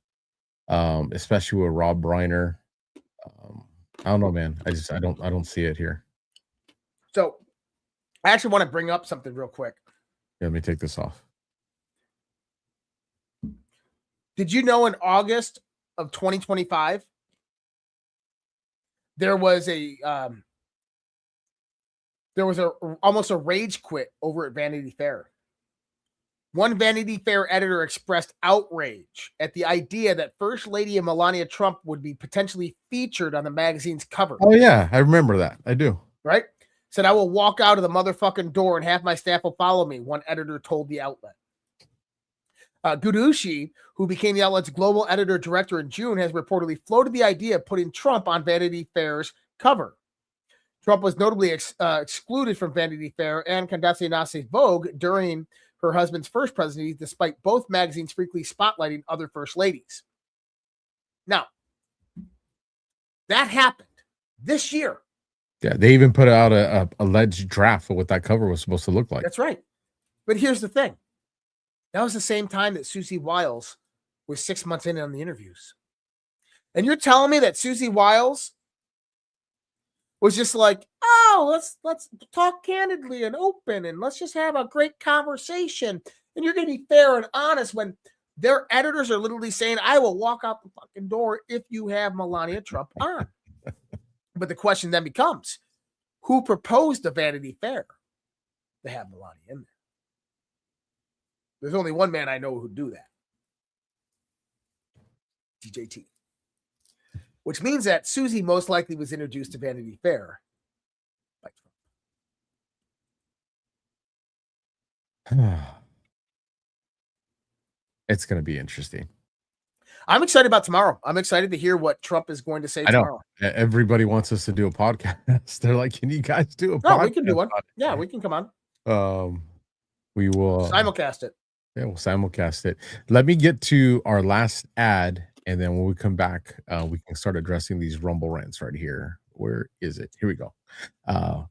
especially with Rob Reiner. I don't know, man. I don't see it here. So I actually want to bring up something real quick. Yeah, let me take this off. Did you know in August of 2025, there was almost a rage quit over at Vanity Fair. One Vanity Fair editor expressed outrage at the idea that First Lady Melania Trump would be potentially featured on the magazine's cover. Oh yeah, I remember that. I do. Right? Said, I will walk out of the motherfucking door and half my staff will follow me, one editor told the outlet. Gudushi, who became the outlet's global editor-director in June, has reportedly floated the idea of putting Trump on Vanity Fair's cover. Trump was notably excluded from Vanity Fair and Condé Nast's Vogue during her husband's first presidency, despite both magazines frequently spotlighting other first ladies. Now, that happened this year. Yeah, they even put out a alleged draft of what that cover was supposed to look like. That's right. But here's the thing. That was the same time that Susie Wiles was 6 months in on the interviews. And you're telling me that Susie Wiles was just like, oh, let's talk candidly and open and let's just have a great conversation. And you're going to be fair and honest when their editors are literally saying, I will walk out the fucking door if you have Melania Trump on. But the question then becomes, who proposed the Vanity Fair to have Melania in there? There's only one man I know who'd do that. DJT. Which means that Susie most likely was introduced to Vanity Fair by Trump. It's going to be interesting. I'm excited about tomorrow. I'm excited to hear what Trump is going to say tomorrow. Everybody wants us to do a podcast. They're like, can you guys do a podcast? No, we can do one. Yeah, we can come on. We will simulcast it. Yeah, we'll simulcast it. Let me get to our last ad, and then when we come back, we can start addressing these Rumble rants right here. Where is it? Here we go.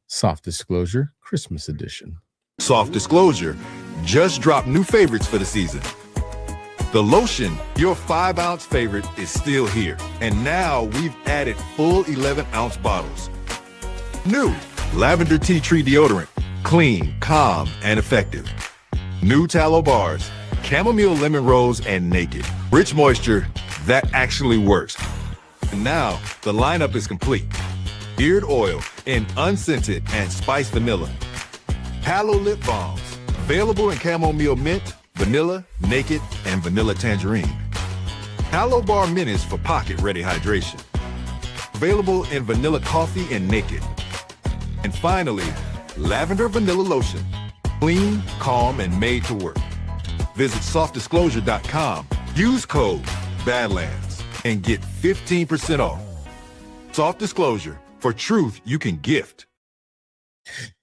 Soft Disclosure, Christmas edition. Soft Disclosure just dropped new favorites for the season. The lotion, your 5-ounce favorite, is still here. And now we've added full 11-ounce bottles. New Lavender Tea Tree Deodorant, clean, calm, and effective. New tallow bars, chamomile lemon rose and naked. Rich moisture that actually works. And now the lineup is complete. Beard oil in unscented and spiced vanilla. Palo lip balms, available in chamomile mint, vanilla, naked, and vanilla tangerine. Palo bar minis for pocket-ready hydration. Available in vanilla coffee and naked. And finally, lavender vanilla lotion. Clean, calm, and made to work. Visit softdisclosure.com. Use code Badlands and get 15% off. Soft Disclosure, for truth you can gift.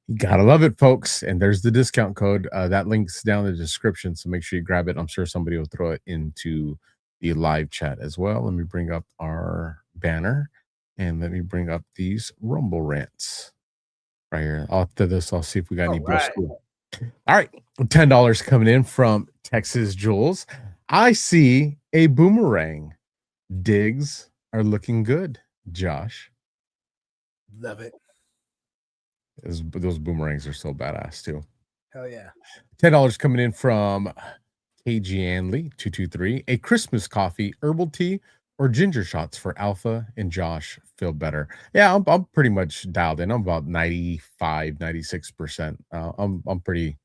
You gotta love it, folks. And there's the discount code. That link's down in the description, so make sure you grab it. I'm sure somebody will throw it into the live chat as well. Let me bring up our banner and let me bring up these Rumble rants right here. After this, I'll see if we got any bro school. All right, $10 coming in from Texas Jules. I see a boomerang. Digs are looking good, Josh. Love it. Those boomerangs are so badass too. Hell yeah. $10 coming in from KG Anley 223. A Christmas coffee, herbal tea, or ginger shots for Alpha and Josh feel better. Yeah, I'm pretty much dialed in. I'm about 95, 96%. I'm pretty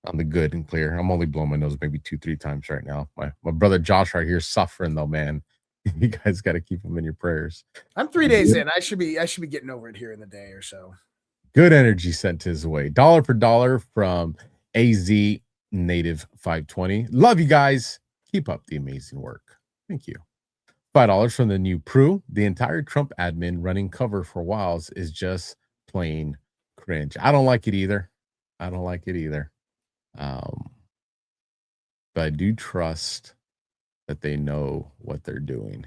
on the good and clear. I'm only blowing my nose maybe 2-3 times right now. My brother Josh right here is suffering though, man. You guys got to keep him in your prayers. I'm 3 days in. I should be getting over it here in the day or so. Good energy sent his way. $1 for $1 from AZ Native 520. Love you guys. Keep up the amazing work. Thank you. $5 from the new Prue. The entire Trump admin running cover for Wiles is just plain cringe. I don't like it either. I don't like it either. But I do trust that they know what they're doing.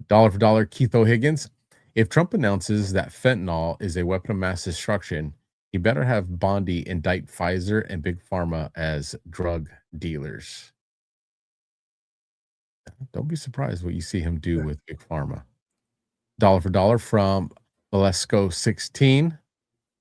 Dollar for dollar, Keith O'Higgins. If Trump announces that fentanyl is a weapon of mass destruction, he better have Bondi indict Pfizer and Big Pharma as drug dealers. Don't be surprised what you see him do with Big Pharma. Dollar for dollar from Valesco 16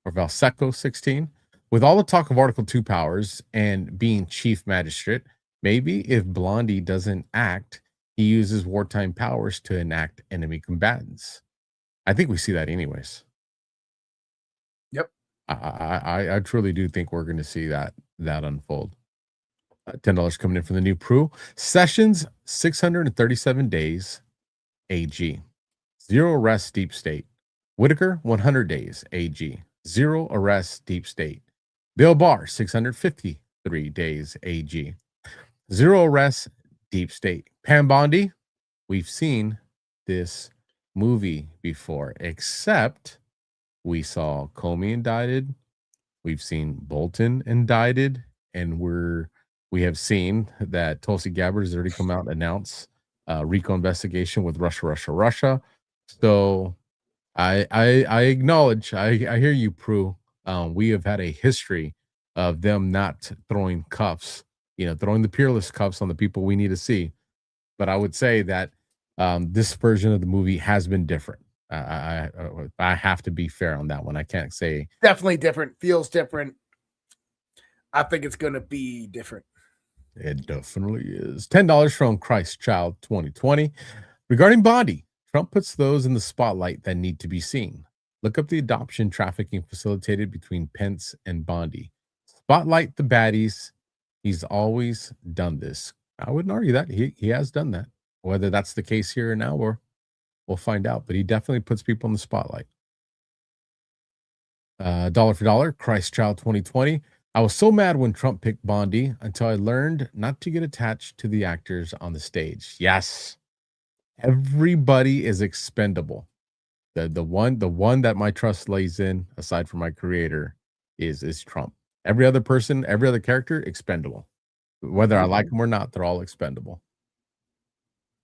or Valseco 16. With all the talk of Article 2 powers and being chief magistrate, maybe if Blondie doesn't act, he uses wartime powers to enact enemy combatants. I think we see that anyways. Yep. I truly do think we're going to see that unfold. $10 coming in from the new Prue. Sessions, 637 days, AG. 0 arrests, deep state. Whitaker, 100 days, AG. 0 arrests, deep state. Bill Barr, 653 days, AG. 0 arrests, deep state. Pam Bondi, we've seen this movie before, except we saw Comey indicted, we've seen Bolton indicted, and we have seen that Tulsi Gabbard has already come out and announced RICO investigation with Russia. So I acknowledge, I hear you, Prue. We have had a history of them not throwing cuffs, throwing the peerless cuffs on the people we need to see. But I would say that this version of the movie has been different. I have to be fair on that one. I can't say definitely different, feels different. I think it's going to be different. It definitely is. $10 from Christ Child 2020. Regarding Bondi, Trump puts those in the spotlight that need to be seen. Look up the adoption trafficking facilitated between Pence and Bondi. Spotlight the baddies. He's always done this. I wouldn't argue that. He has done that. Whether that's the case here or now, or we'll find out. But he definitely puts people in the spotlight. Dollar for dollar, Christ Child 2020. I was so mad when Trump picked Bondi until I learned not to get attached to the actors on the stage. Yes, everybody is expendable. The one that my trust lays in, aside from my creator, is Trump. Every other person, every other character, expendable. Whether I like them or not, they're all expendable.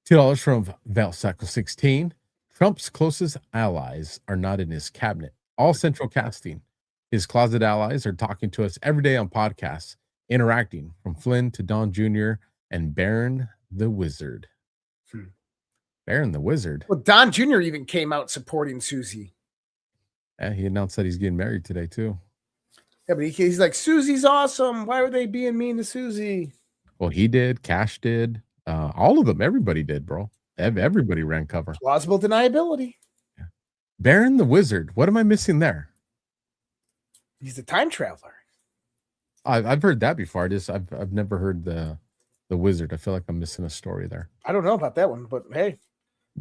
$2 from Valseco 16. Trump's closest allies are not in his cabinet. All central casting. His closet allies are talking to us every day on podcasts, interacting from Flynn to Don Jr. and Baron the Wizard. Baron the Wizard. Well, Don Jr. even came out supporting Susie. Yeah, he announced that he's getting married today, too. Yeah, but he's like, Susie's awesome. Why are they being mean to Susie? Well, he did. Cash did. All of them. Everybody did, bro. Everybody ran cover. Plausible deniability. Yeah. Baron the Wizard. What am I missing there? He's a time traveler. I've heard that before. I've never heard the Wizard. I feel like I'm missing a story there. I don't know about that one, but hey.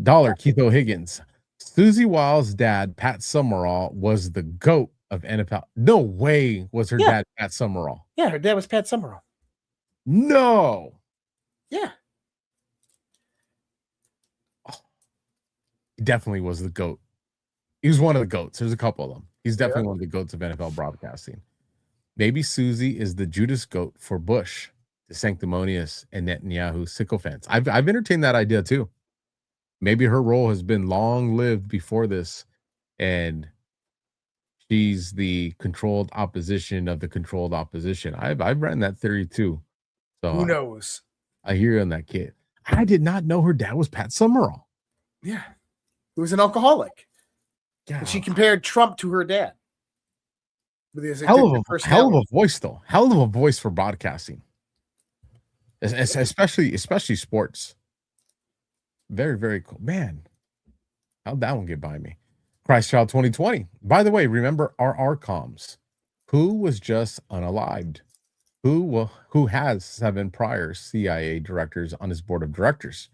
Dollar, Keith O'Higgins. Susie Wiles' dad, Pat Summerall, was the GOAT of NFL. No way was her dad Pat Summerall. Yeah, her dad was Pat Summerall. No. Yeah. Oh, he definitely was the GOAT. He was one of the GOATs. There's a couple of them. He's definitely one of the GOATs of NFL broadcasting. Maybe Susie is the Judas GOAT for Bush, the sanctimonious and Netanyahu sycophants. I've entertained that idea too. Maybe her role has been long-lived before this, and she's the controlled opposition of the controlled opposition. I've ran that theory too. So who knows? I hear you on that, kid. I did not know her dad was Pat Summerall. Yeah, who was an alcoholic. Yeah. And she compared Trump to her dad. Hell of a voice, though. Hell of a voice for broadcasting, especially sports. Very, very cool. Man, how'd that one get by me? Christchild 2020. By the way, remember our comms. Who was just unalived? Who has 7 prior CIA directors on his board of directors?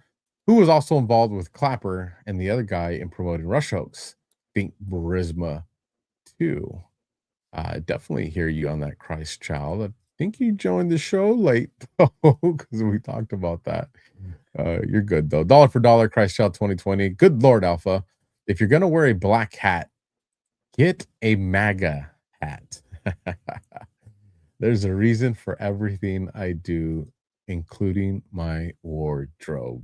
Who was also involved with Clapper and the other guy in promoting Rush hoax? Think Burisma too. I definitely hear you on that, Christchild. think you joined the show late because we talked about that. You're good though. Dollar for dollar, Christ Child 2020. Good Lord, Alpha. If you're gonna wear a black hat, get a MAGA hat. There's a reason for everything I do, including my wardrobe.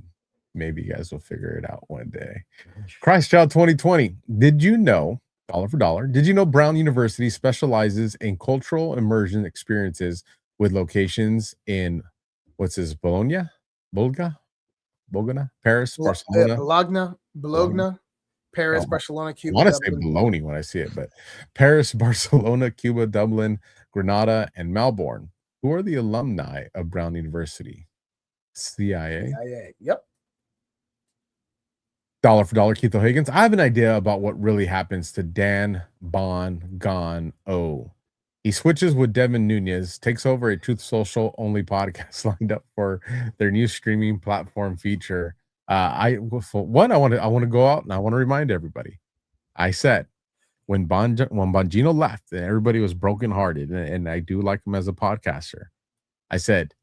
Maybe you guys will figure it out one day. Christ Child 2020. Did you know, dollar for dollar, did you know Brown University specializes in cultural immersion experiences with locations in Bologna, Paris, Barcelona. Bologna, Paris, Barcelona, I Cuba, want to say Dublin. baloney when I see it, but Paris, Barcelona, Cuba, Dublin, Grenada, and Melbourne. Who are the alumni of Brown University? CIA. Yep. Dollar for dollar, Keith O'Higgins. I have an idea about what really happens to Dan Bon Gon O. He switches with Devin Nunez, takes over a Truth Social only podcast lined up for their new streaming platform feature. I want to go out and I want to remind everybody. I said when Bongino left and everybody was brokenhearted, and I do like him as a podcaster, I said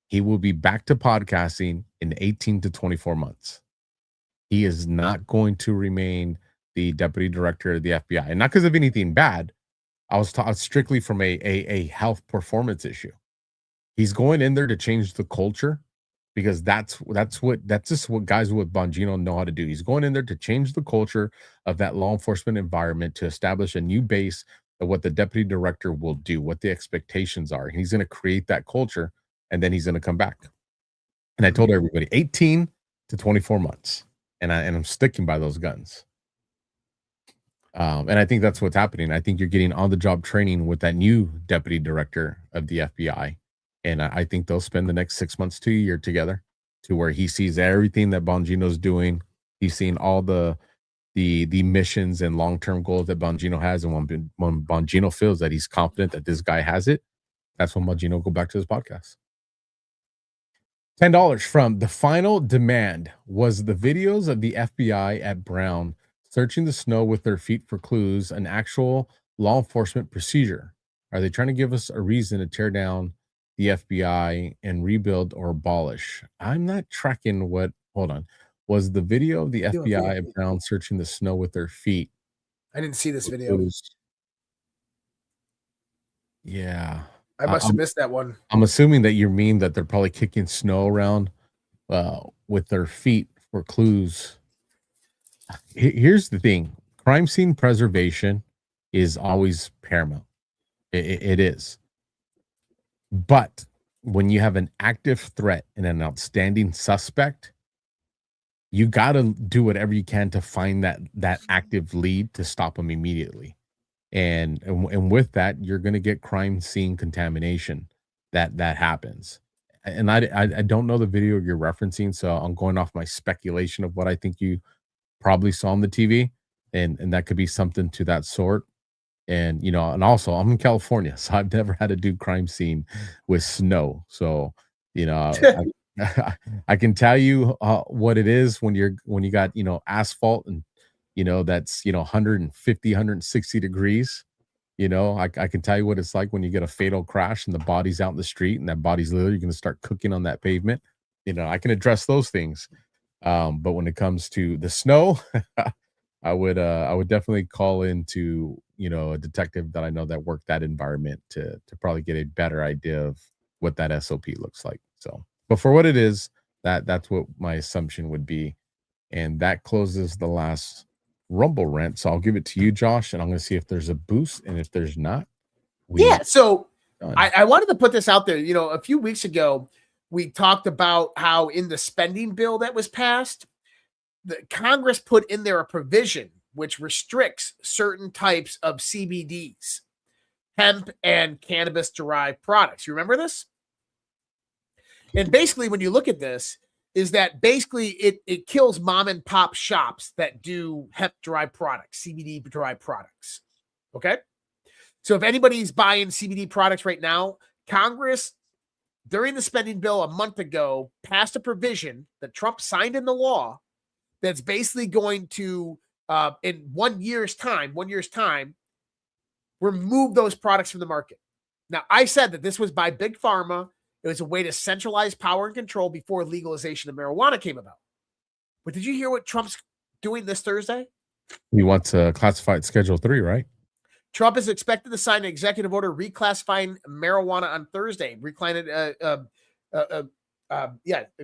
he will be back to podcasting in 18 to 24 months. He is not going to remain the deputy director of the FBI, and not because of anything bad. I was taught strictly from a health performance issue. He's going in there to change the culture, because that's just what guys with Bongino know how to do. He's going in there to change the culture of that law enforcement environment, to establish a new base of what the deputy director will do, what the expectations are. He's going to create that culture, and then he's going to come back. And I told everybody 18 to 24 months, and I'm sticking by those guns. And I think that's what's happening. I think you're getting on-the-job training with that new deputy director of the FBI. And I think they'll spend the next 6 months to a year together, to where he sees everything that Bongino's doing. He's seen all the missions and long-term goals that Bongino has. And when Bongino feels that he's confident that this guy has it, that's when Bongino will go back to his podcast. $10 from The Final Demand was the videos of the FBI at Brown searching the snow with their feet for clues, an actual law enforcement procedure. Are they trying to give us a reason to tear down the FBI and rebuild or abolish? I'm not tracking what. Hold on. Was the video of the FBI at Brown searching the snow with their feet? I didn't see this video. Yeah. I must have missed that one. I'm assuming that you mean that they're probably kicking snow around with their feet for clues. Here's the thing. Crime scene preservation is always paramount. It is. But when you have an active threat and an outstanding suspect, you got to do whatever you can to find that active lead to stop them immediately. And with that, you're going to get crime scene contamination that happens. And I don't know the video you're referencing, so I'm going off my speculation of what I think you probably saw on the TV, and that could be something to that sort. And and also I'm in California, so I've never had to do crime scene with snow. So I can tell you what it is when you got asphalt and that's 150 160 degrees. I can tell you what it's like when you get a fatal crash and the body's out in the street, and that body's literally going to start cooking on that pavement. I can address those things. But when it comes to the snow, I would definitely call into a detective that I know that worked that environment to probably get a better idea of what that SOP looks like. So, but for what it is, that's what my assumption would be. And that closes the last Rumble rant. So I'll give it to you, Josh, and I'm going to see if there's a boost, and if there's not, so I wanted to put this out there. A few weeks ago, we talked about how in the spending bill that was passed, the Congress put in there a provision which restricts certain types of CBDs, hemp and cannabis-derived products. You remember this? And basically, when you look at this, is that basically it kills mom and pop shops that do hemp-derived products, CBD-derived products. Okay? So if anybody's buying CBD products right now, Congress, during the spending bill a month ago, passed a provision that Trump signed into law that's basically going to, in 1 year's time, remove those products from the market. Now, I said that this was by Big Pharma. It was a way to centralize power and control before legalization of marijuana came about. But did you hear what Trump's doing this Thursday? He wants to classify it Schedule 3, right? Trump is expected to sign an executive order reclassifying marijuana on Thursday,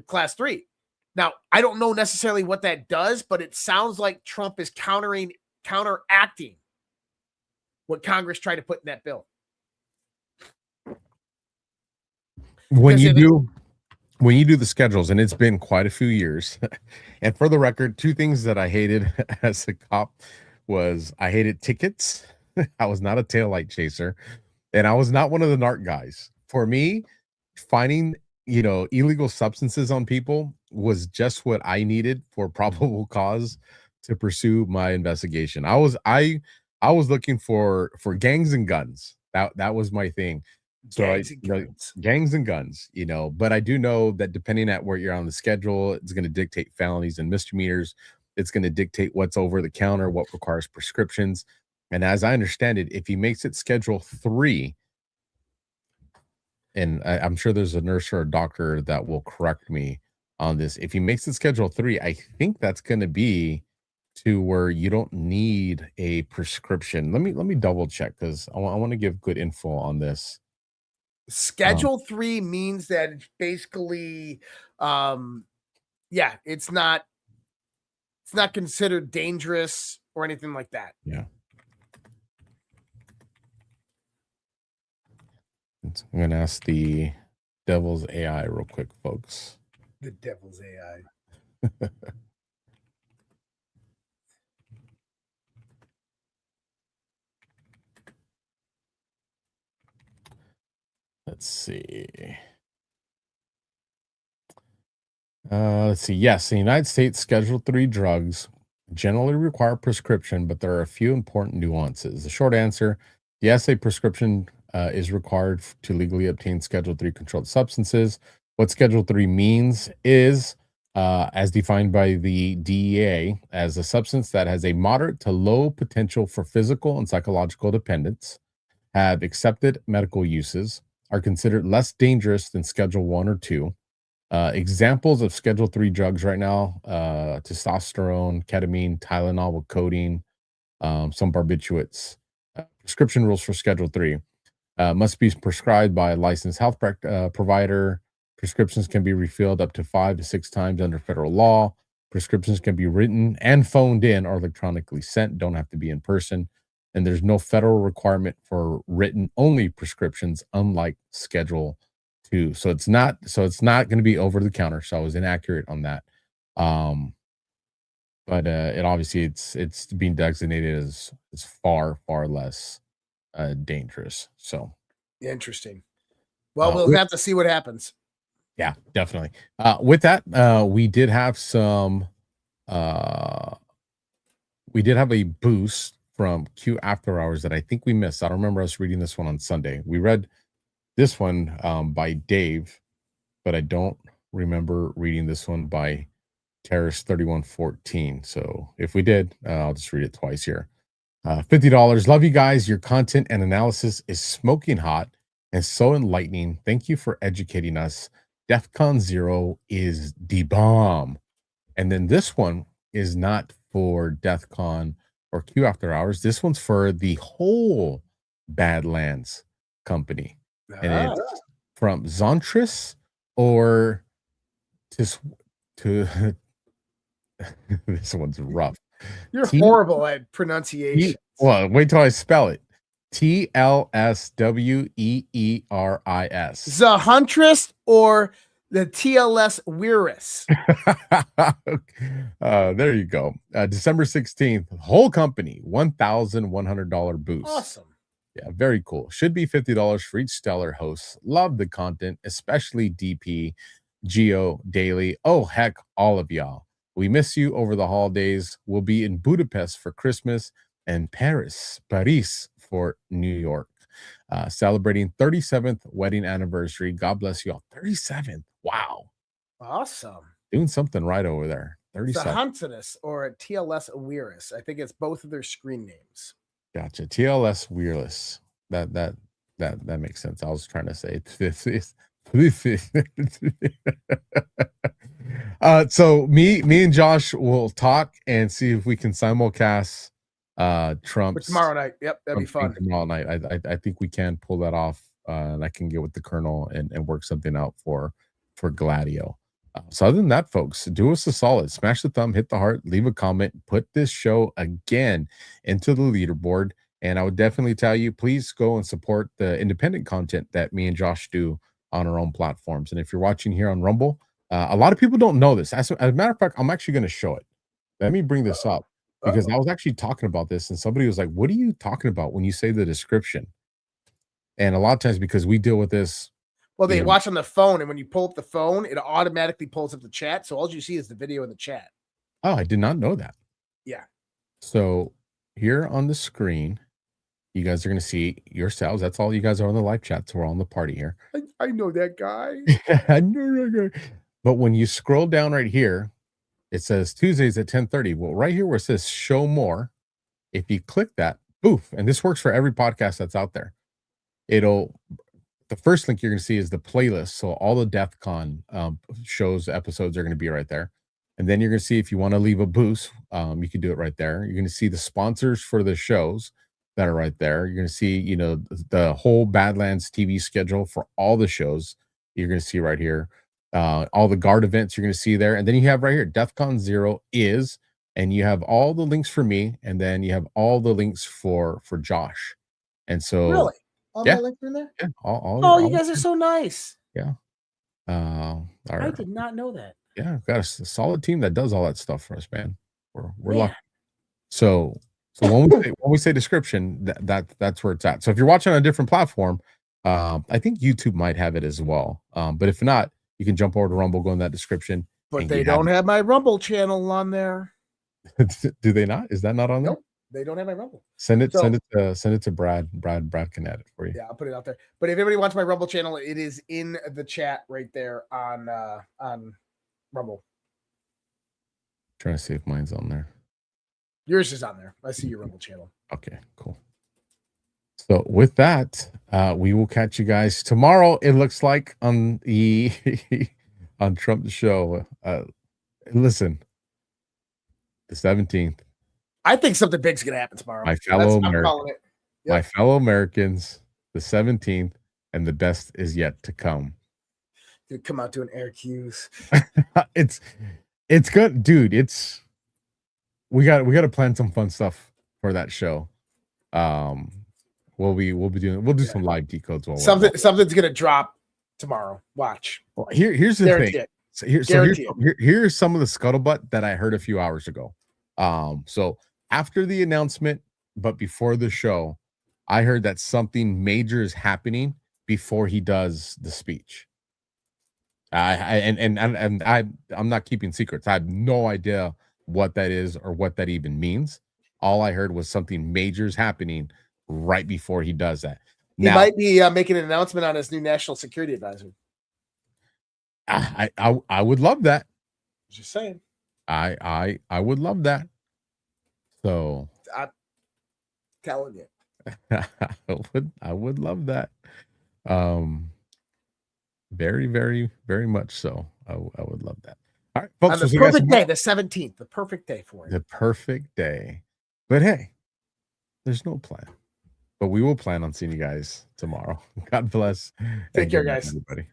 class 3. Now, I don't know necessarily what that does, but it sounds like Trump is counteracting what Congress tried to put in that bill. When you do the schedules, and it's been quite a few years, and for the record, two things that I hated as a cop was I hated tickets. I was not a taillight chaser, and I was not one of the narc guys. For me, finding illegal substances on people was just what I needed for probable cause to pursue my investigation. I was looking for gangs and guns. That was my thing. So gangs and guns, but I do know that depending at where you're on the schedule, it's going to dictate felonies and misdemeanors. It's going to dictate what's over the counter, what requires prescriptions. And as I understand it, if he makes it Schedule 3, and I'm sure there's a nurse or a doctor that will correct me on this. If he makes it Schedule 3, I think that's going to be to where you don't need a prescription. Let me double check because I want to give good info on this. Schedule 3 means that it's basically, it's not considered dangerous or anything like that. Yeah. I'm going to ask the devil's AI real quick, folks. The devil's AI. Let's see. Yes, in the United States, Schedule 3 drugs generally require prescription, but there are a few important nuances. The short answer, yes, a prescription is required to legally obtain Schedule 3 controlled substances. What Schedule 3 means is, as defined by the DEA, as a substance that has a moderate to low potential for physical and psychological dependence, have accepted medical uses, are considered less dangerous than Schedule 1 or 2. Examples of Schedule 3 drugs right now, testosterone, ketamine, Tylenol with codeine, some barbiturates. Prescription rules for Schedule 3. Must be prescribed by a licensed health provider. Prescriptions can be refilled up to 5 to 6 times under federal law. Prescriptions can be written and phoned in or electronically sent, don't have to be in person. And there's no federal requirement for written only prescriptions, unlike Schedule 2. So it's not going to be over the counter. So I was inaccurate on that. But it obviously it's being designated as far less dangerous. So interesting. Well, we'll have to see what happens. Yeah, definitely. With that, we did have a boost from Q After Hours that I think we missed. I don't remember us reading this one on Sunday. We read this one by Dave, but I don't remember reading this one by Terrace 3114. So if we did, I'll just read it twice here. $50. Love you guys. Your content and analysis is smoking hot and so enlightening. Thank you for educating us. DEFCON ZERQ is the bomb. And then this one is not for DEFCON or Q After Hours. This one's for the whole Badlands company. And it's from Zontris or to this one's rough. You're horrible at pronunciation. Well, wait till I spell it. TLSWEERIS. The Huntress or the TLS Weiris. There you go. December 16th, whole company, $1,100 boost. Awesome. Yeah, very cool. Should be $50 for each stellar host. Love the content, especially DP, Geo, Daily. Oh, heck, all of y'all. We miss you over the holidays. We'll be in Budapest for Christmas and Paris for New York. Celebrating 37th wedding anniversary. God bless you all. 37th. Wow. Awesome. Doing something right over there. 37. The Huntress or TLS Weiris. I think it's both of their screen names. Gotcha. TLS Weiris. That That makes sense. I was trying to say this is so me and Josh will talk and see if we can simulcast Trump's tomorrow night. Yep, that'd be fun. Tomorrow night. I think we can pull that off, and I can get with the Colonel and work something out for Gladio. So other than that, folks, do us a solid. Smash the thumb, hit the heart, leave a comment, put this show again into the leaderboard. And I would definitely tell you, please go and support the independent content that me and Josh do on our own platforms. And if you're watching here on Rumble, a lot of people don't know this. As a matter of fact, I'm actually going to show it. Let me bring this up because I was actually talking about this and somebody was like, what are you talking about when you say the description? And a lot of times because we deal with this. Well, they watch on the phone, and when you pull up the phone, it automatically pulls up the chat. So all you see is the video in the chat. Oh, I did not know that. Yeah. So here on the screen, you guys are going to see yourselves. That's all you guys are on the live chat. So we're all in the party here. I know that guy. I know that guy. But when you scroll down right here, it says Tuesdays at 10:30. Well, right here where it says show more, if you click that, poof, and this works for every podcast that's out there. The first link you're going to see is the playlist. So all the DEFCON shows, episodes are going to be right there. And then you're going to see if you want to leave a boost, you can do it right there. You're going to see the sponsors for the shows that are right there. You're going to see, the whole Badlands TV schedule for all the shows you're going to see right here. All the guard events you're going to see there. And then you have right here, DEFCON 0 is, and you have all the links for me. And then you have all the links for Josh. And so really? All my links are in there? Yeah. You guys are so nice. Yeah. I did not know that. Yeah, we've got a solid team that does all that stuff for us, man. We're lucky. So when we say description, that's where it's at. So if you're watching on a different platform, I think YouTube might have it as well. But if not, you can jump over to Rumble, go in that description. But they don't have my Rumble channel on there. Do they not? Is that not on there? Nope, they don't have my Rumble. Send it to Brad. Brad can add it for you. Yeah, I'll put it out there. But if anybody wants my Rumble channel, it is in the chat right there on Rumble. Trying to see if mine's on there. Yours is on there. I see your Rumble channel. Okay, cool. So with that, we will catch you guys tomorrow. It looks like on the on Trump's show. Listen, the 17th. I think something big's gonna happen tomorrow. My fellow I'm calling it. Yep. My fellow Americans, the 17th, and the best is yet to come. Dude, come out doing air cues. It's good, dude. We got to plan some fun stuff for that show. We'll do some live decodes. Something's gonna drop tomorrow. Watch. Well, here's the thing. Here's some of the scuttlebutt that I heard a few hours ago. So after the announcement, but before the show, I heard that something major is happening before he does the speech. I'm not keeping secrets. I have no idea what that is or what that even means. All I heard was something major is happening right before he does that. He might be making an announcement on his new national security advisor. I would love that. Just saying. I would love that. So I'm telling you. I would love that. Very, very, very much so. I would love that. All right, folks. On the perfect day, the 17th, the perfect day for it. The perfect day. But hey, there's no plan. But we will plan on seeing you guys tomorrow. God bless. Take care, guys. Everybody.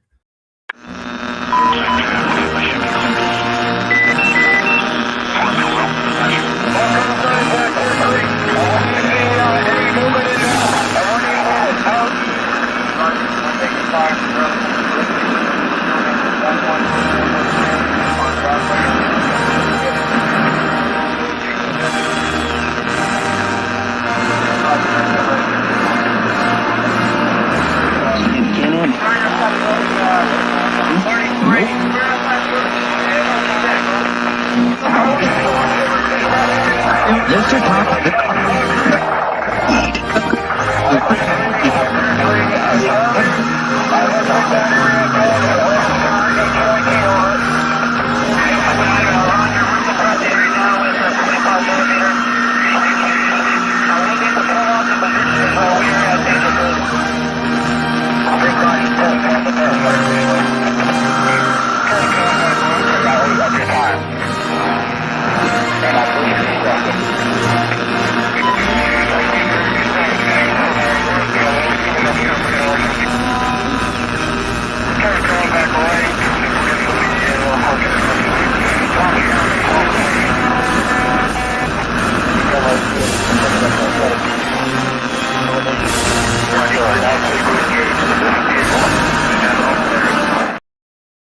Mr. Top.